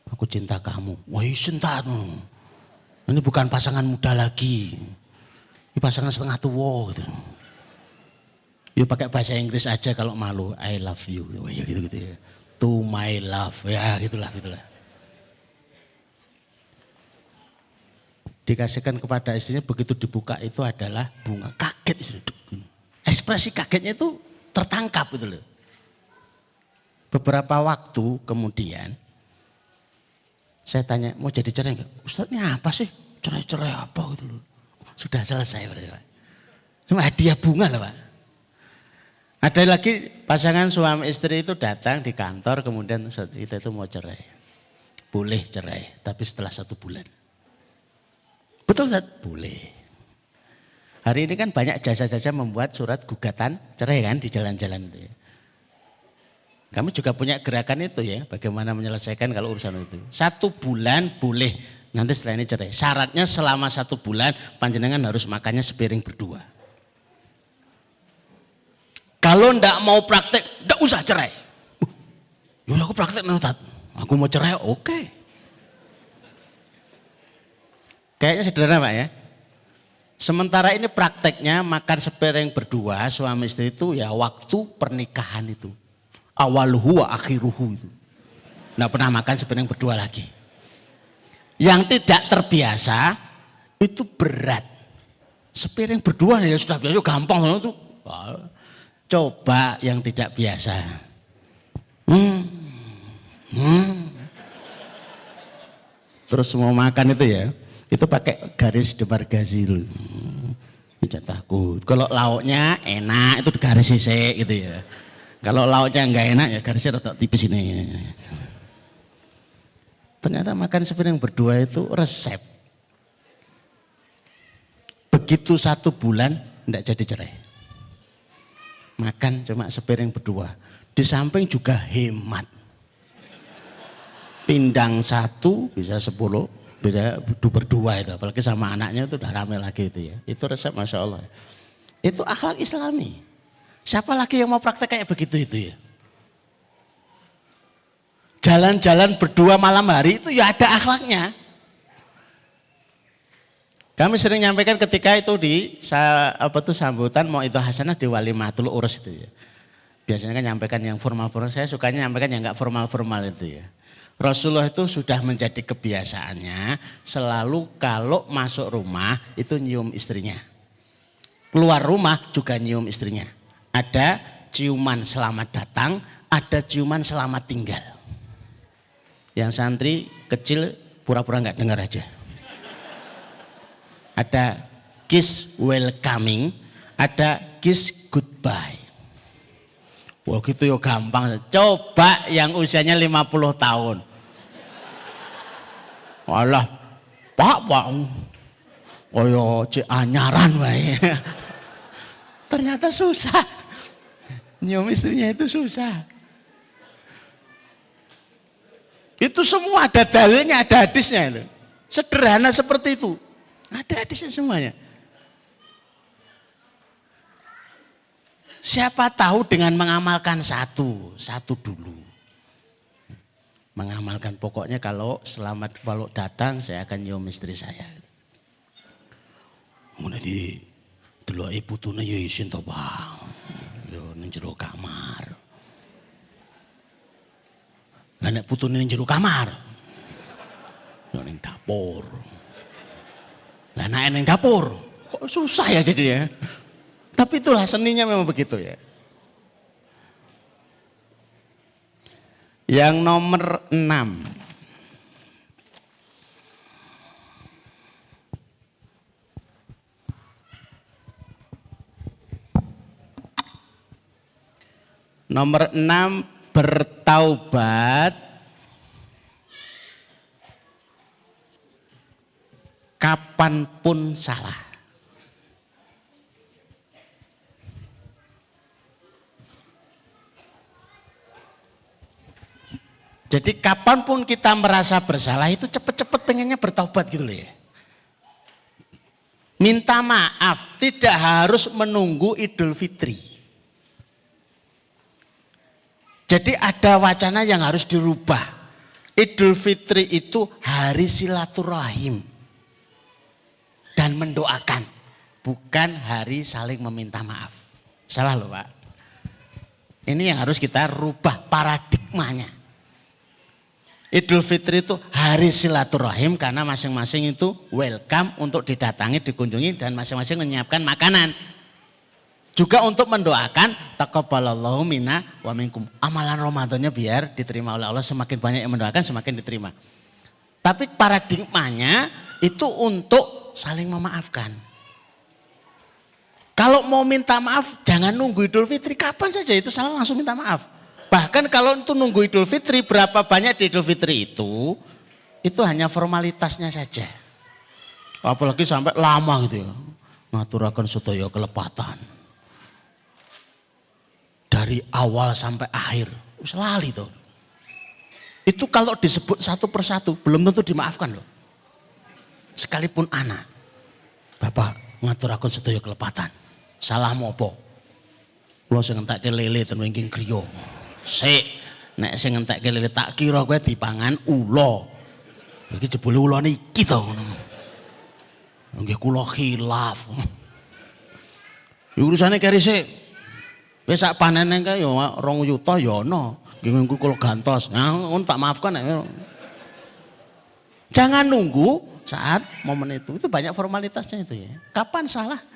Aku cinta kamu. Wah cinta. Ini bukan pasangan muda lagi. Ini pasangan setengah tua gitu. Ya pakai bahasa Inggris aja kalau malu. I love you. Ya gitu-gitu ya. To my love. Ya gitulah. Dikasihkan kepada istrinya begitu dibuka itu adalah bunga. Kaget istri. Ekspresi kagetnya itu tertangkap gitu loh. Beberapa waktu kemudian saya tanya, mau jadi cerai enggak? Ustadznya apa sih? Cerai-cerai apa gitu loh. Sudah selesai berarti Pak. Cuma hadiah bunga lah Pak. Ada lagi pasangan suami istri itu datang di kantor kemudian kita itu mau cerai. Boleh cerai tapi setelah 1 bulan. Betul Ustaz? Boleh. Hari ini kan banyak jasa-jasa membuat surat gugatan cerai kan di jalan-jalan itu ya. Kami juga punya gerakan itu ya, bagaimana menyelesaikan kalau urusan itu. 1 bulan boleh, nanti setelah ini cerai. Syaratnya selama 1 bulan panjenengan harus makannya sepiring berdua. Kalau ndak mau praktek, ndak usah cerai. Ya aku praktek Ustaz, aku mau cerai oke. Kayaknya sederhana Pak ya. Sementara ini prakteknya makan sepiring berdua suami istri itu ya waktu pernikahan itu. Awaluhu wa akhiruhu itu. Nggak pernah makan sepiring berdua lagi. Yang tidak terbiasa itu berat. Sepiring berdua ya sudah biasa gampang itu. Coba yang tidak biasa. Terus mau makan itu ya, itu pakai garis demarkasi dulu. Tidak takut. Kalau lauknya enak itu garis sisik gitu ya. Kalau lauknya enggak enak ya garisnya tetap tipis ini. Ternyata makan sepiring berdua itu resep. Begitu 1 bulan enggak jadi cerai. Makan cuma sepiring berdua. Di samping juga hemat. Pindang 1 bisa 10, beda berdua itu. Apalagi sama anaknya itu udah rame lagi itu ya. Itu resep Masya Allah. Itu akhlak Islami. Siapa lagi yang mau praktek kayak begitu itu ya? Jalan-jalan berdua malam hari itu ya ada akhlaknya. Kami sering nyampaikan ketika itu di sambutan mau itu hasanah di Walimatul Urus itu ya. Biasanya kan nyampaikan yang formal-formal, saya sukanya nyampaikan yang enggak formal-formal itu ya. Rasulullah itu sudah menjadi kebiasaannya selalu kalau masuk rumah itu nyium istrinya. Keluar rumah juga nyium istrinya. Ada ciuman selamat datang, ada ciuman selamat tinggal. Yang santri kecil pura-pura nggak dengar aja. Ada kiss welcoming, ada kiss goodbye. Wah gitu ya gampang. Coba yang usianya 50 tahun. Walah, Pak. Koyo cek anyaran wae. Ternyata susah. Nyium istrinya itu susah. Itu semua ada dalilnya, ada hadisnya itu. Sederhana seperti itu. Ada hadisnya semuanya. Siapa tahu dengan mengamalkan satu dulu. Mengamalkan pokoknya kalau datang saya akan nyium istri saya. Kemudian deloke putune ya isin to, Bang. Ya ning jero kamar. Lah nek putune ning jero kamar. Ya ning dapur. Lah nek ning dapur kok susah ya jadi ya. Tapi itulah seninya memang begitu ya. Yang nomor 6. Nomor 6, bertaubat kapanpun salah. Jadi kapanpun kita merasa bersalah itu cepet-cepet pengennya bertaubat gitu loh ya. Minta maaf, tidak harus menunggu Idul Fitri. Jadi ada wacana yang harus dirubah. Idul Fitri itu hari silaturahim dan mendoakan, bukan hari saling meminta maaf. Salah loh Pak. Ini yang harus kita rubah paradigmanya. Idul Fitri itu hari silaturahim karena masing-masing itu welcome untuk didatangi, dikunjungi dan masing-masing menyiapkan makanan. Juga untuk mendoakan taqabbalallahu minna wa minkum. Amalan Ramadannya biar diterima oleh Allah, semakin banyak yang mendoakan semakin diterima. Tapi paradigmanya itu untuk saling memaafkan. Kalau mau minta maaf jangan nunggu Idul Fitri, kapan saja itu salah langsung minta maaf. Bahkan kalau itu nunggu Idul Fitri, berapa banyak di Idul Fitri itu hanya formalitasnya saja. Apalagi sampai lama gitu ya. Ngaturaken sedaya kelepatan. Dari awal sampai akhir, lali tuh. Itu kalau disebut satu persatu, belum tentu dimaafkan loh. Sekalipun anak. Bapak ngaturaken sedaya kelepatan. Salah mopo. Kulo sing entekke lele ten wingking griya. Sik, nek sing entekke lele tak kira kowe dipangan ula. Iki jebule ulane iki to ngono. Nggih kula khilaf. Urusane keri sik. Wis sak panene kae ya 2 juta ya ana. Nggih kula gantos. Nah, ngono tak maafkan nek. Jangan nunggu saat momen itu. Itu banyak formalitasnya itu ya. Kapan salah?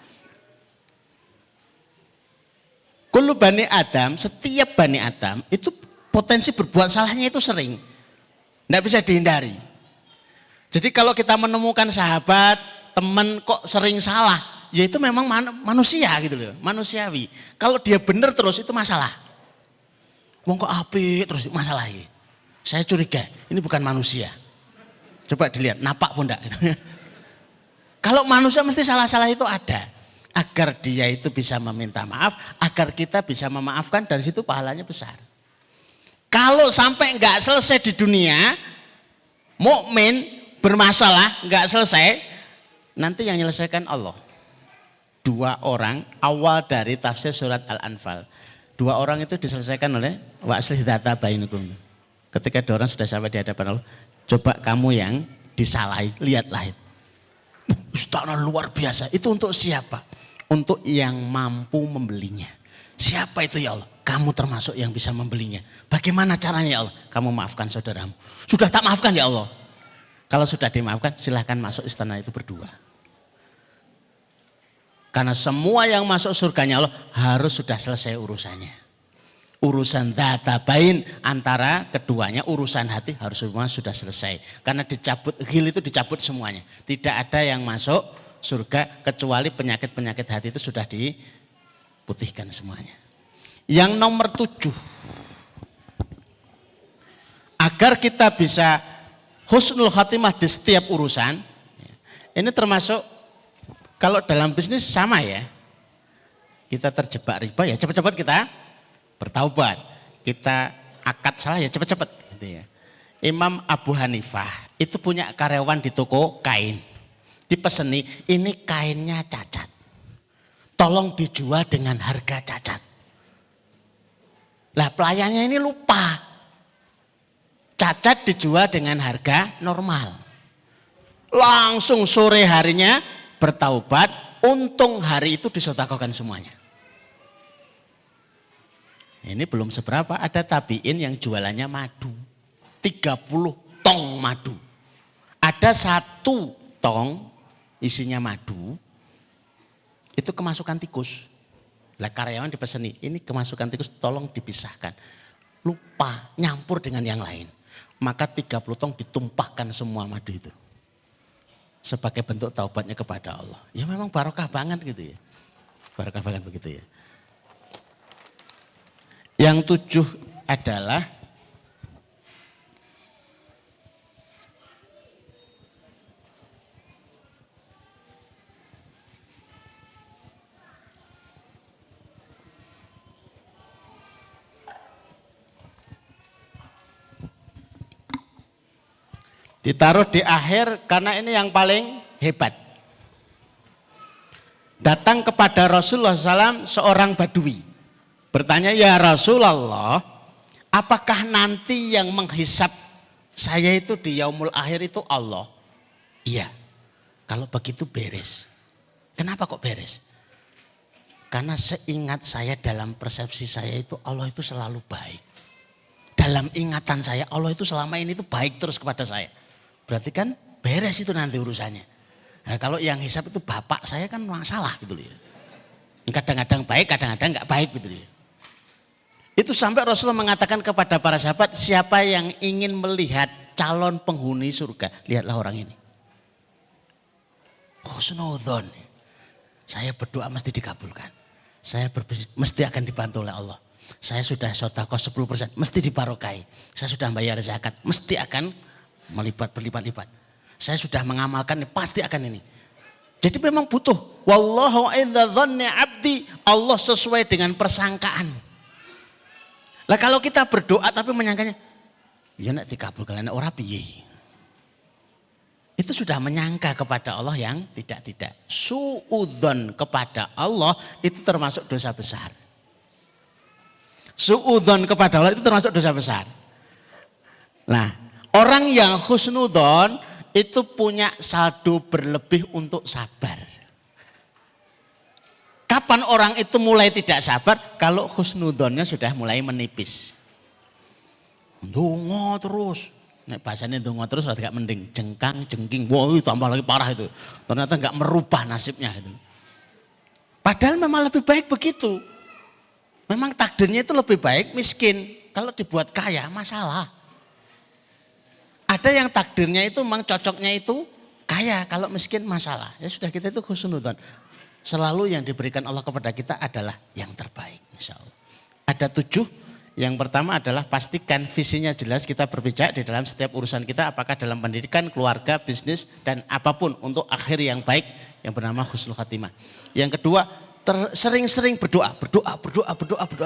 Kullu bani Adam, setiap bani Adam itu potensi berbuat salahnya itu sering. Tidak bisa dihindari. Jadi kalau kita menemukan sahabat, teman kok sering salah, ya itu memang manusia gitu loh, manusiawi. Kalau dia benar terus itu masalah. Wong kok apik terus masalah ini. Saya curiga, ini bukan manusia. Coba dilihat, napak pun enggak. Kalau manusia mesti salah-salah itu ada. Agar dia itu bisa meminta maaf, agar kita bisa memaafkan, dari situ pahalanya besar. Kalau sampai enggak selesai di dunia, mukmin bermasalah enggak selesai, nanti yang menyelesaikan Allah. 2 orang awal dari tafsir surat Al-Anfal. 2 orang itu diselesaikan oleh wa aslih dzata bainakum. Ketika 2 orang sudah sampai di hadapan Allah, coba kamu yang disalahi, lihatlah itu. Istana luar biasa. Itu untuk siapa? Untuk yang mampu membelinya. Siapa itu ya Allah? Kamu termasuk yang bisa membelinya. Bagaimana caranya ya Allah? Kamu maafkan saudaramu. Sudah tak maafkan ya Allah? Kalau sudah dimaafkan silahkan masuk istana itu berdua. Karena semua yang masuk surganya Allah harus sudah selesai urusannya. Urusan data bain antara keduanya, urusan hati harus semua sudah selesai. Karena dicabut, ghil itu dicabut semuanya. Tidak ada yang masuk surga kecuali penyakit-penyakit hati itu sudah diputihkan semuanya. Yang nomor 7. Agar kita bisa husnul khatimah di setiap urusan. Ini termasuk kalau dalam bisnis sama ya. Kita terjebak riba ya cepat-cepat kita bertaubat. Kita akad salah ya cepat-cepat gitu ya. Imam Abu Hanifah itu punya karyawan di toko kain. Dipeseni, ini kainnya cacat. Tolong dijual dengan harga cacat. Lah pelayannya ini lupa. Cacat dijual dengan harga normal. Langsung sore harinya bertaubat, untung hari itu disedekahkan semuanya. Ini belum seberapa, ada tabiin yang jualannya madu. 30 tong madu. Ada 1 tong isinya madu, itu kemasukan tikus. Lah karyawan dipeseni, ini kemasukan tikus tolong dipisahkan. Lupa, nyampur dengan yang lain. Maka 30 tong ditumpahkan semua madu itu. Sebagai bentuk taubatnya kepada Allah. Ya memang barokah banget gitu ya. Barokah banget begitu ya. Yang 7 adalah ditaruh di akhir karena ini yang paling hebat. Datang kepada Rasulullah SAW seorang badui. Bertanya, ya Rasulullah, apakah nanti yang menghisap saya itu di yaumul akhir itu Allah? Iya, kalau begitu beres. Kenapa kok beres? Karena seingat saya dalam persepsi saya itu Allah itu selalu baik. Dalam ingatan saya Allah itu selama ini itu baik terus kepada saya. Berarti kan beres itu nanti urusannya. Nah, kalau yang hisap itu bapak saya kan masalah gitu loh ya. Kadang-kadang baik, kadang-kadang enggak baik gitu loh ya. Itu sampai Rasulullah mengatakan kepada para sahabat, siapa yang ingin melihat calon penghuni surga, lihatlah orang ini. Husnudzon. Saya berdoa mesti dikabulkan. Saya mesti akan dibantu oleh Allah. Saya sudah sedekah 10%, mesti dibarokai. Saya sudah bayar zakat, mesti akan berlipat-lipat. Saya sudah mengamalkan, pasti akan ini. Jadi memang butuh. Wallahu idza dhanna 'abdi, Allah sesuai dengan persangkaan. Lah kalau kita berdoa tapi menyangkanya, ya nak dikabulkan nek ora piye. Itu sudah menyangka kepada Allah yang tidak-tidak. Suudzon kepada Allah itu termasuk dosa besar. Suudzon kepada Allah itu termasuk dosa besar. Nah, orang yang husnudzon itu punya saldo berlebih untuk sabar. Kapan orang itu mulai tidak sabar? Kalau husnudzonnya sudah mulai menipis. Ndonga terus. Nek bahasanya ndonga terus agak mending. Jengkang, jengking. Wah itu tambah lagi parah itu. Ternyata enggak merubah nasibnya itu. Padahal memang lebih baik begitu. Memang takdirnya itu lebih baik miskin. Kalau dibuat kaya masalah. Ada yang takdirnya itu memang cocoknya itu kaya. Kalau miskin masalah. Ya sudah kita itu husnudzon. Selalu yang diberikan Allah kepada kita adalah yang terbaik insya Allah. Ada 7. Yang pertama adalah pastikan visinya jelas kita berpijak di dalam setiap urusan kita. Apakah dalam pendidikan, keluarga, bisnis dan apapun untuk akhir yang baik yang bernama husnul khatimah. Yang kedua sering-sering berdoa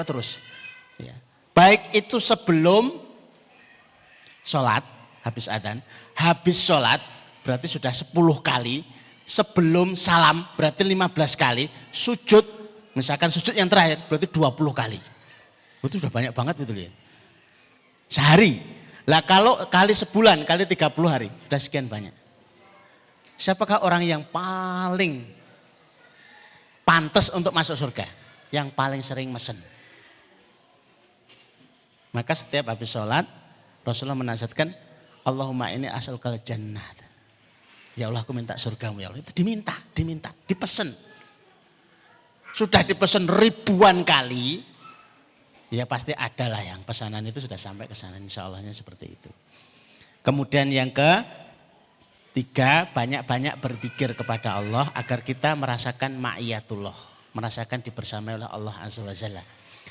terus. Ya. Baik itu sebelum sholat, habis adzan. Habis sholat berarti sudah 10 kali. Sebelum salam berarti 15 kali, sujud, misalkan sujud yang terakhir berarti 20 kali. Itu sudah banyak banget gitu ya. Sehari. Lah kalau kali sebulan, kali 30 hari, sudah sekian banyak. Siapakah orang yang paling pantas untuk masuk surga? Yang paling sering mesen. Maka setiap habis sholat, Rasulullah menasihatkan, Allahumma ini as'alukal jannah. Ya Allah aku minta surgamu ya Allah. Itu diminta, dipesen. Sudah dipesen ribuan kali, ya pasti ada lah yang pesanan itu sudah sampai ke sana insya Allahnya seperti itu. Kemudian yang ketiga, banyak-banyak berzikir kepada Allah agar kita merasakan ma'iyatullah. Merasakan dibersamai oleh Allah Azza wa Jalla.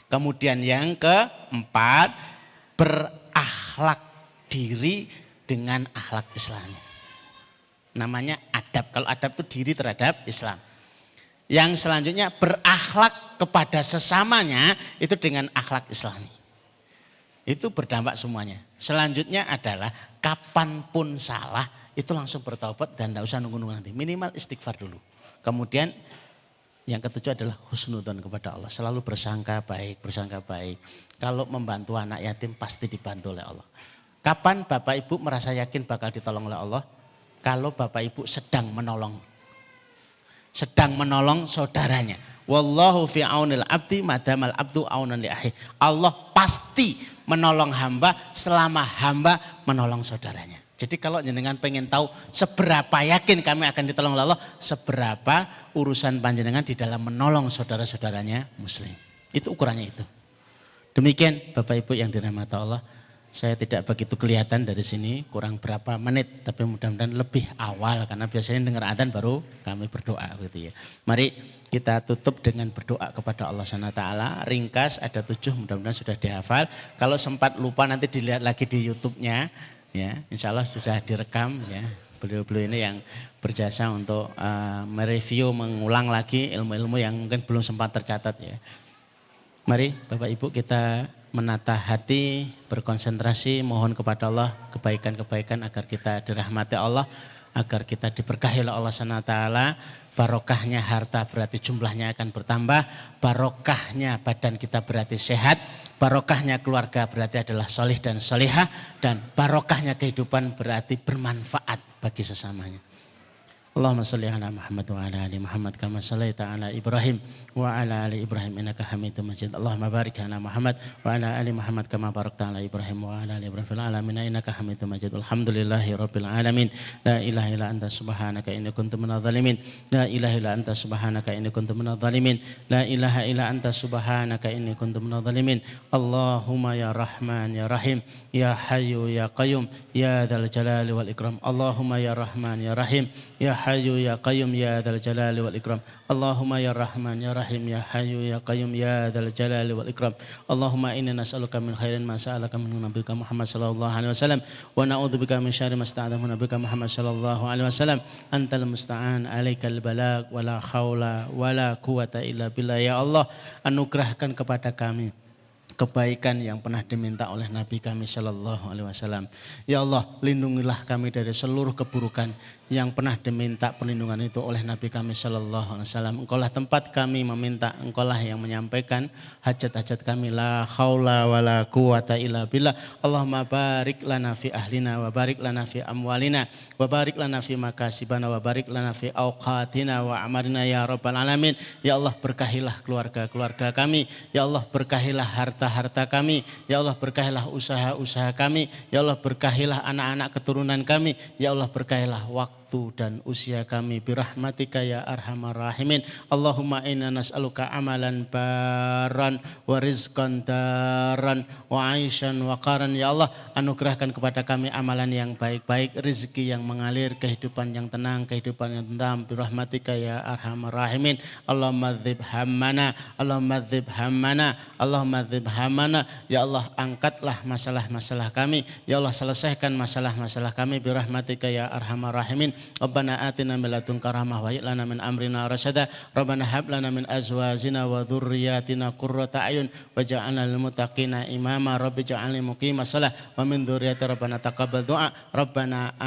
Kemudian yang keempat, berakhlak diri dengan akhlak Islami. Namanya adab. Kalau adab itu diri terhadap Islam. Yang selanjutnya berakhlak kepada sesamanya itu dengan akhlak Islami. Itu berdampak semuanya. Selanjutnya adalah kapanpun salah itu langsung bertaubat dan tidak usah nunggu-nunggu nanti. Minimal istighfar dulu. Kemudian Yang ketujuh adalah husnudzon kepada Allah. Selalu bersangka baik, bersangka baik. Kalau membantu anak yatim pasti dibantu oleh Allah. Kapan Bapak Ibu merasa yakin bakal ditolong oleh Allah? Kalau Bapak Ibu sedang menolong saudaranya. Wallahu fi aunil abdi madamal abdu aunan li akhi. Allah pasti menolong hamba selama hamba menolong saudaranya. Jadi kalau jenengan pengen tahu seberapa yakin kami akan ditolong oleh Allah, seberapa urusan panjenengan di dalam menolong saudara-saudaranya muslim. Itu ukurannya itu. Demikian Bapak Ibu yang dirahmati Allah. Saya tidak begitu kelihatan dari sini, kurang berapa menit, tapi mudah-mudahan lebih awal karena biasanya dengar adzan baru kami berdoa gitu ya. Mari kita tutup dengan berdoa kepada Allah Subhanahu wa taala. Ringkas ada 7, mudah-mudahan sudah dihafal. Kalau sempat lupa nanti dilihat lagi di YouTube-nya ya. Insya Allah sudah direkam ya. Beliau-beliau ini yang berjasa untuk mereview, mengulang lagi ilmu-ilmu yang mungkin belum sempat tercatat ya. Mari Bapak Ibu kita menata hati, berkonsentrasi, mohon kepada Allah kebaikan-kebaikan agar kita dirahmati Allah, agar kita diberkahi oleh Allah Subhanahu wa taala. Barokahnya harta berarti jumlahnya akan bertambah, barokahnya badan kita berarti sehat, barokahnya keluarga berarti adalah solih dan solihah, dan barokahnya kehidupan berarti bermanfaat bagi sesamanya. Allahumma salli ala Muhammad wa ala ali Muhammad kama sallaita ala Ibrahim wa ala ali Ibrahim innaka Hamidum Majid. Allahumma barik ala Muhammad wa ala ali Muhammad kama barakta ala Ibrahim wa ala ali Ibrahim fil alamin innaka Hamidum Majid. Alhamdulillahi rabbil alamin. La ilaha illa anta subhanaka inni kuntu minadh dhalimin. La ilaha illa anta subhanaka inni kuntu minadh dhalimin. La ilaha illa anta subhanaka inni kuntu minadh dhalimin. Allahumma ya Rahman ya Rahim ya Hayyu ya Qayyum ya dzal jalali wal ikram. Allahumma ya Rahman ya Rahim ya Hayyu ya Qayyum ya dzal jalali wal ikram. Allahumma ya Rahman ya Rahim ya Hayyu ya Qayyum ya dzal jalali wal ikram. Allahumma inna nas'aluka min khairin ma sa'alaka minhu nabiyyuka Muhammad sallallahu alaihi wasallam wa na'udzubika min syarri ma sta'adhahu nabiyyuka Muhammad sallallahu alaihi wasallam. Antal musta'an, alaikal balag, wala haula wala quwata illa billah. Ya Allah, anugerahkan kepada kami kebaikan yang pernah diminta oleh Nabi kami sallallahu alaihi wasallam. Ya Allah, lindungilah kami dari seluruh keburukan yang pernah diminta perlindungan itu oleh Nabi kami sallallahu alaihi wasallam. Engkaulah tempat kami meminta, engkaulah yang menyampaikan hajat-hajat kami. La haula wala quwata illa billah. Allahumma barik lana fi ahlina wa barik lana fi amwalina wa barik lana fi makasibana wa barik lana fi awqatina wa amarina ya rabbal alamin. Ya Allah, berkahilah keluarga-keluarga kami. Ya Allah, berkahilah harta kami. Ya Allah, berkahilah usaha-usaha kami. Ya Allah, berkahilah anak-anak keturunan kami. Ya Allah, berkahilah waktu dan usia kami birahmatika ya arhamar rahimin. Allahumma inna nas'aluka amalan baran wa rizqan daran wa aishan wa qaran. Ya Allah, anugerahkan kepada kami amalan yang baik-baik, rezeki yang mengalir, kehidupan yang tenang, kehidupan yang tentram birahmatika ya arhamar rahimin. Allahumma dzib hammana, Allahumma dzib hammana, Allahumma dzib hammana. Ya Allah, angkatlah masalah-masalah kami. Ya Allah, selesaikan masalah-masalah kami birahmatika ya arhamar rahimin. Rabbana atina min ladunka rahmah wa hab lana min amrina rasyada. Rabbana hab lana min azwajina wa dzurriyyatina qurrata a'yun waj'alna lil muttaqina imama. Rabbi ja'alni muqimas shalah wa min dzurriyyati rabbana taqabbal du'a. Rabbana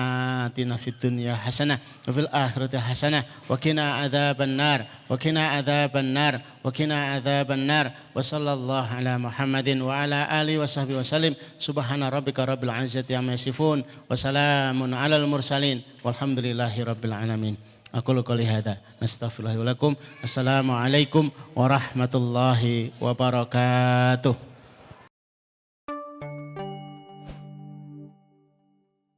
atina fid dunya hasanah wa fil akhirati hasanah wa qina adzabannar wa qina adzabannar wa qina adzabannar. Wa sallallahu ala Muhammadin wa ala alihi wa sahbihi wasallim. Subhana rabbika rabbil izzati amma yasifun wa salamun alal mursalin walhamdulillahi rabbil alamin. Aqulu qouli hadza nastaghfirullahi wa lakum. Assalamualaikum warahmatullahi wabarakatuh.